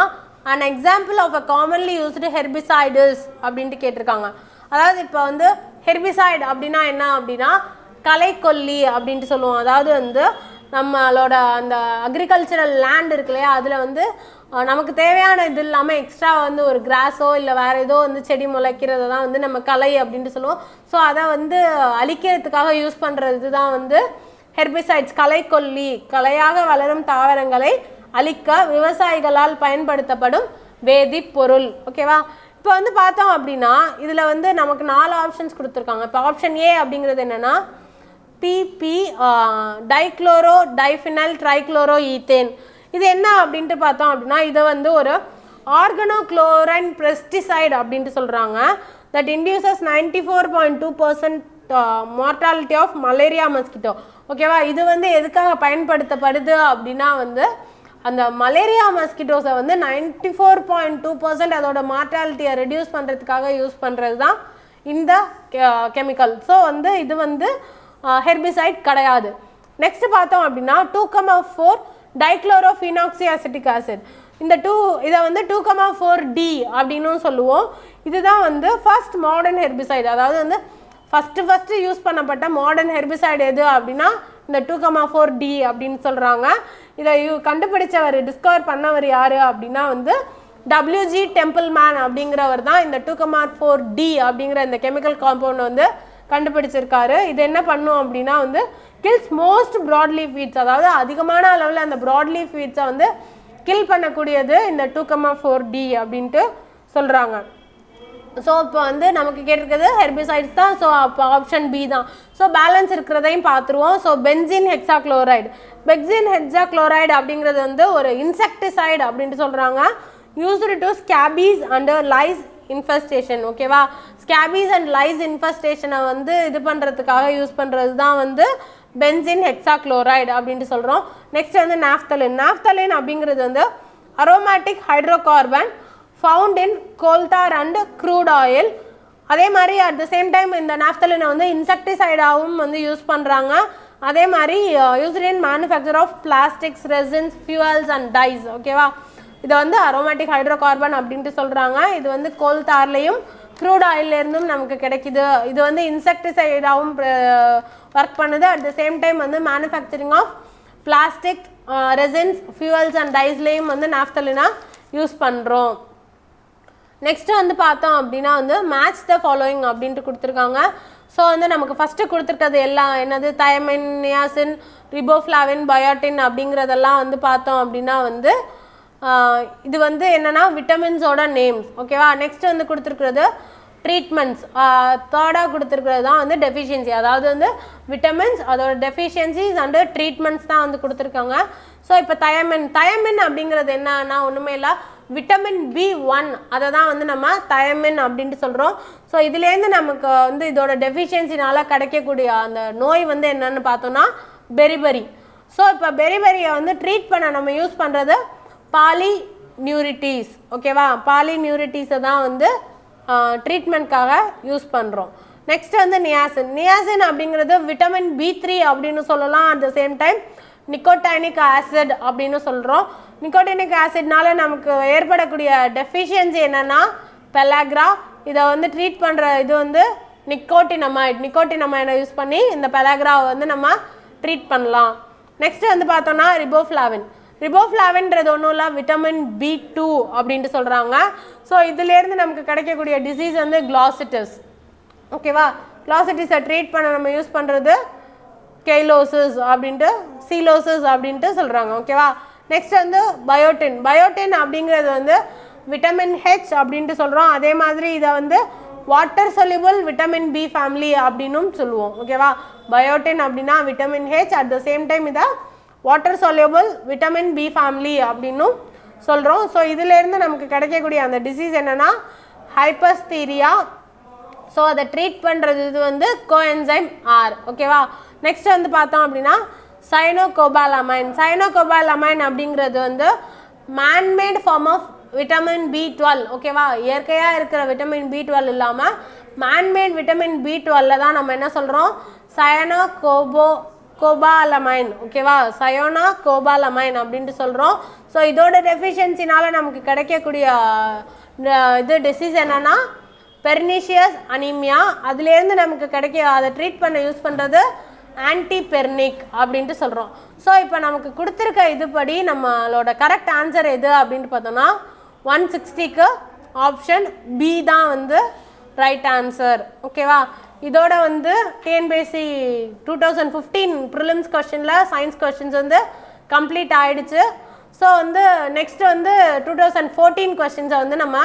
an example of a commonly used herbicide is அப்படின்ட்டு கேட்டிருக்காங்க. அதாவது இப்போ வந்து ஹெர்பிசைட் அப்படின்னா என்ன அப்படின்னா களைக்கொல்லி அப்படின்ட்டு சொல்லுவோம். அதாவது வந்து நம்மளோட அந்த அக்ரிகல்ச்சரல் லேண்ட் இருக்கு இல்லையா, அதில் வந்து நமக்கு தேவையான இது இல்லாமல் எக்ஸ்ட்ரா வந்து ஒரு கிராஸோ இல்லை வேறு ஏதோ வந்து செடி முளைக்கிறத தான் வந்து நம்ம களை அப்படின்ட்டு சொல்லுவோம். ஸோ அதை வந்து அழிக்கிறதுக்காக யூஸ் பண்ணுறது தான் வந்து ஹெர்பிசைட்ஸ். களைக்கொல்லி களையாக வளரும் தாவரங்களை அழிக்க விவசாயிகளால் பயன்படுத்தப்படும் வேதிப்பொருள். ஓகேவா? இப்போ வந்து பார்த்தோம் அப்படின்னா இதில் வந்து நமக்கு 4 ஆப்ஷன்ஸ் கொடுத்துருக்காங்க. இப்போ ஆப்ஷன் ஏ அப்படிங்கிறது என்னென்னா PP dichloro diphenyl trichloro ethane. இது என்ன அப்படின்ட்டு பார்த்தோம் அப்படின்னா இதை வந்து ஒரு ஆர்கனோக்ளோரைன் பெஸ்டிசைட் அப்படின்ட்டு சொல்கிறாங்க. That induces 94.2% mortality of malaria mosquito. ஓகேவா? இது வந்து எதுக்காக பயன்படுத்தப்படுது அப்படின்னா வந்து அந்த மலேரியா மஸ்கிட்டோஸை வந்து 94.2% அதோட மார்டாலிட்டியை ரெடியூஸ் பண்ணுறதுக்காக யூஸ் பண்ணுறது தான் இந்த கெமிக்கல். ஸோ வந்து இது வந்து ஹெர்பிசைட் கிடையாது. நெக்ஸ்ட் பார்த்தோம் அப்படின்னா 2,4 டைக்ளோரோஃபினாக்சிஅசிட்டிக் ஆசிட். இந்த இதை வந்து 2,4D அப்படின்னு சொல்லுவோம். இதுதான் வந்து ஃபர்ஸ்ட் மாடர்ன் ஹெர்பிசைட். அதாவது வந்து ஃபஸ்ட்டு யூஸ் பண்ணப்பட்ட மாடர்ன் ஹெர்பிசைடு எது அப்படின்னா இந்த 2,4D அப்படின்னு சொல்கிறாங்க. இதை கண்டுபிடிச்சவர் டிஸ்கவர் பண்ணவர் யார் அப்படின்னா வந்து WG டெம்பிள்மேன் அப்படிங்கிறவர் தான் இந்த 2,4D அப்படிங்கிற இந்த கெமிக்கல் காம்பவுண்ட் வந்து கண்டுபிடிச்சிருக்காரு. இது என்ன பண்ணும் அப்படின்னா வந்து கில்ஸ் மோஸ்ட் ப்ராட்லீஃப் வீட்ஸ். அதாவது அதிகமான அளவில் அந்த ப்ராட்லீஃப் வீட்ஸை வந்து கில் பண்ணக்கூடியது இந்த 2,4D அப்படின்ட்டு சொல்கிறாங்க. ஸோ இப்போ வந்து நமக்கு கேட்டிருக்கிறது ஹெர்பிசைட்ஸ் தான். ஸோ அப்போ ஆப்ஷன் பி தான். ஸோ பேலன்ஸ் இருக்கிறதையும் பார்த்துருவோம். So benzene hexachloride. Benzene hexachloride அப்படிங்கிறது வந்து ஒரு இன்செக்டிசைடு அப்படின்ட்டு சொல்கிறாங்க. Used to scabies and lice infestation. ஓகேவா? ஸ்கேபீஸ் அண்ட் லைஸ் இன்ஃபெஸ்டேஷனை வந்து இது பண்ணுறதுக்காக யூஸ் பண்ணுறது தான் வந்து பென்சின் ஹெக்ஸாக்ளோரைடு அப்படின்ட்டு சொல்கிறோம். நெக்ஸ்ட் வந்து நாப்தலின். நாப்தலின் அப்படிங்கிறது வந்து aromatic hydrocarbon found in coal tar and crude oil. அதே மாதிரி அட் த சேம் டைம் இந்த நாப்தலினை வந்து இன்செக்டிசைடாகவும் வந்து யூஸ் பண்ணுறாங்க. அதே மாதிரி used in manufacture of plastics, resins, fuels and dyes. ஓகேவா? இதை வந்து அரோமேட்டிக் ஹைட்ரோகார்பன் அப்படின்ட்டு சொல்கிறாங்க. இது வந்து கோல்தார்லேயும் க்ரூட் ஆயிலேருந்தும் நமக்கு கிடைக்குது. இது வந்து இன்செக்டிசைடாகவும் ஒர்க் பண்ணுது. அட் த சேம் டைம் வந்து manufacturing of plastic, resins, fuels and டைஸ்லேயும் வந்து நாப்தலினா யூஸ் பண்ணுறோம். நெக்ஸ்ட்டு வந்து பார்த்தோம் அப்படின்னா வந்து மேட்ச் த ஃபாலோயிங் அப்படின்ட்டு கொடுத்துருக்காங்க. ஸோ வந்து நமக்கு ஃபஸ்ட்டு கொடுத்துருக்கிறது எல்லாம் என்னது தயமின், நியாசின், ரிபோஃப்ளாவின், பயோட்டின் அப்படிங்கிறதெல்லாம் வந்து பார்த்தோம் அப்படின்னா வந்து இது வந்து என்னென்னா விட்டமின்ஸோட நேம்ஸ். ஓகேவா? நெக்ஸ்ட் வந்து கொடுத்துருக்கிறது ட்ரீட்மெண்ட்ஸ் தேர்டாக கொடுத்துருக்கிறது தான் வந்து டெஃபிஷியன்சி, அதாவது வந்து விட்டமின்ஸ் அதோட டெஃபிஷியன்சிஸ் அண்டு ட்ரீட்மெண்ட்ஸ் தான் வந்து கொடுத்துருக்காங்க. ஸோ இப்போ தயமின் அப்படிங்கிறது என்னன்னா ஒன்றுமே இல்லை, விட்டமின் B1 அதை தான் வந்து நம்ம தயமின் அப்படின்ட்டு சொல்கிறோம். ஸோ இதுலேருந்து நமக்கு வந்து இதோட டெஃபிஷியன்சினால கிடைக்கக்கூடிய அந்த நோய் வந்து என்னன்னு பார்த்தோம்னா பெரிபெரி. ஸோ இப்போ பெரிபெரியை வந்து ட்ரீட் பண்ண நம்ம யூஸ் பண்ணுறது பாலிநியூரிட்டிஸ். ஓகேவா, பாலிநியூரிட்டிஸை தான் வந்து ட்ரீட்மெண்ட்காக யூஸ் பண்ணுறோம். நெக்ஸ்ட் வந்து நியாசின் அப்படிங்கிறது விட்டமின் B3 அப்படின்னு சொல்லலாம். At the same time nicotinic acid அப்படின்னு சொல்கிறோம். நிக்கோடைனிக் ஆசிட்னால நமக்கு ஏற்படக்கூடிய டெஃபிஷியன்சி என்னென்னா பெலாக்ரா. இதை வந்து ட்ரீட் பண்ணுற இது வந்து நிக்கோட்டினமைடை யூஸ் பண்ணி இந்த பெலாக்ராவை வந்து நம்ம ட்ரீட் பண்ணலாம். நெக்ஸ்ட் வந்து பார்த்தோன்னா ரிபோஃப்ளாவின்றது ஒன்றும் இல்லை, விட்டமின் B2 அப்படின்ட்டு சொல்கிறாங்க. ஸோ இதுலேருந்து நமக்கு கிடைக்கக்கூடிய டிசீஸ் வந்து கிளாசிட்டிஸ். ஓகேவா, கிளாசிட்டிஸை ட்ரீட் பண்ண நம்ம யூஸ் பண்ணுறது கெய்லோசிஸ் அப்படின்ட்டு சீலோசிஸ் அப்படின்ட்டு சொல்கிறாங்க. ஓகேவா, நெக்ஸ்ட் வந்து பயோட்டின் அப்படிங்கிறது வந்து விட்டமின் H அப்படின்ட்டு சொல்கிறோம். அதே மாதிரி இதை வந்து water soluble vitamin B family அப்படின்னும் சொல்லுவோம். ஓகேவா, பயோட்டின் அப்படின்னா vitamin H, at the same time இதை water soluble vitamin B family அப்படின்னும் சொல்கிறோம். ஸோ இதிலேருந்து நமக்கு கிடைக்கக்கூடிய அந்த டிசீஸ் என்னென்னா ஹைப்பஸ்தீரியா. ஸோ அதை ட்ரீட் பண்ணுறது இது வந்து கோஎன்சைம் R. ஓகேவா, நெக்ஸ்ட் வந்து பார்த்தோம் அப்படின்னா சயனோகோபாலமைன் அப்படிங்கிறது வந்து man-made form of vitamin B12. ஓகேவா, இயற்கையாக இருக்கிற விட்டமின் B12 இல்லாமல் மேன்மேட் விட்டமின் B12 தான் நம்ம என்ன சொல்கிறோம் சயனோகோபாலமைன். ஓகேவா, சயோனாகோபாலமைன் அப்படின்ட்டு சொல்கிறோம். ஸோ இதோட டெஃபிஷியன்சினால நமக்கு கிடைக்கக்கூடிய இது டிசீஸ் என்னென்னா பெர்னிஷியஸ் அனீமியா. அதுலேருந்து நமக்கு அதை ட்ரீட் பண்ண யூஸ் பண்ணுறது ஆன்டிபெர்னிக் அப்படின்ட்டு சொல்கிறோம். ஸோ இப்போ நமக்கு கொடுத்துருக்க இதுபடி நம்மளோட கரெக்ட் ஆன்சர் எது அப்படின்ட்டு பார்த்தோன்னா 160க்கு ஆப்ஷன் B தான் வந்து ரைட் ஆன்சர். ஓகேவா, இதோட வந்து டிஎன்பிஎஸ்சி 2015 ப்ரிலிம்ஸ் கொஸ்டினில் சயின்ஸ் கொஸ்டின்ஸ் வந்து கம்ப்ளீட் ஆகிடுச்சு. ஸோ வந்து நெக்ஸ்ட் வந்து 2014 கொஸ்டின்ஸை வந்து நம்ம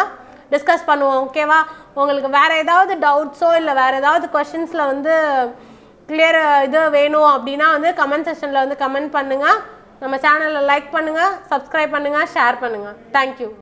டிஸ்கஸ் பண்ணுவோம். ஓகேவா, உங்களுக்கு வேறு ஏதாவது டவுட்ஸோ இல்லை வேறு ஏதாவது கொஸ்டின்ஸில் வந்து கிளியர் இது வேணும் அப்படின்னா வந்து கமெண்ட் செக்ஷனில் வந்து கமெண்ட் பண்ணுங்கள். நம்ம சேனலில் லைக் பண்ணுங்கள், சப்ஸ்கிரைப் பண்ணுங்கள், ஷேர் பண்ணுங்கள். தேங்க்யூ.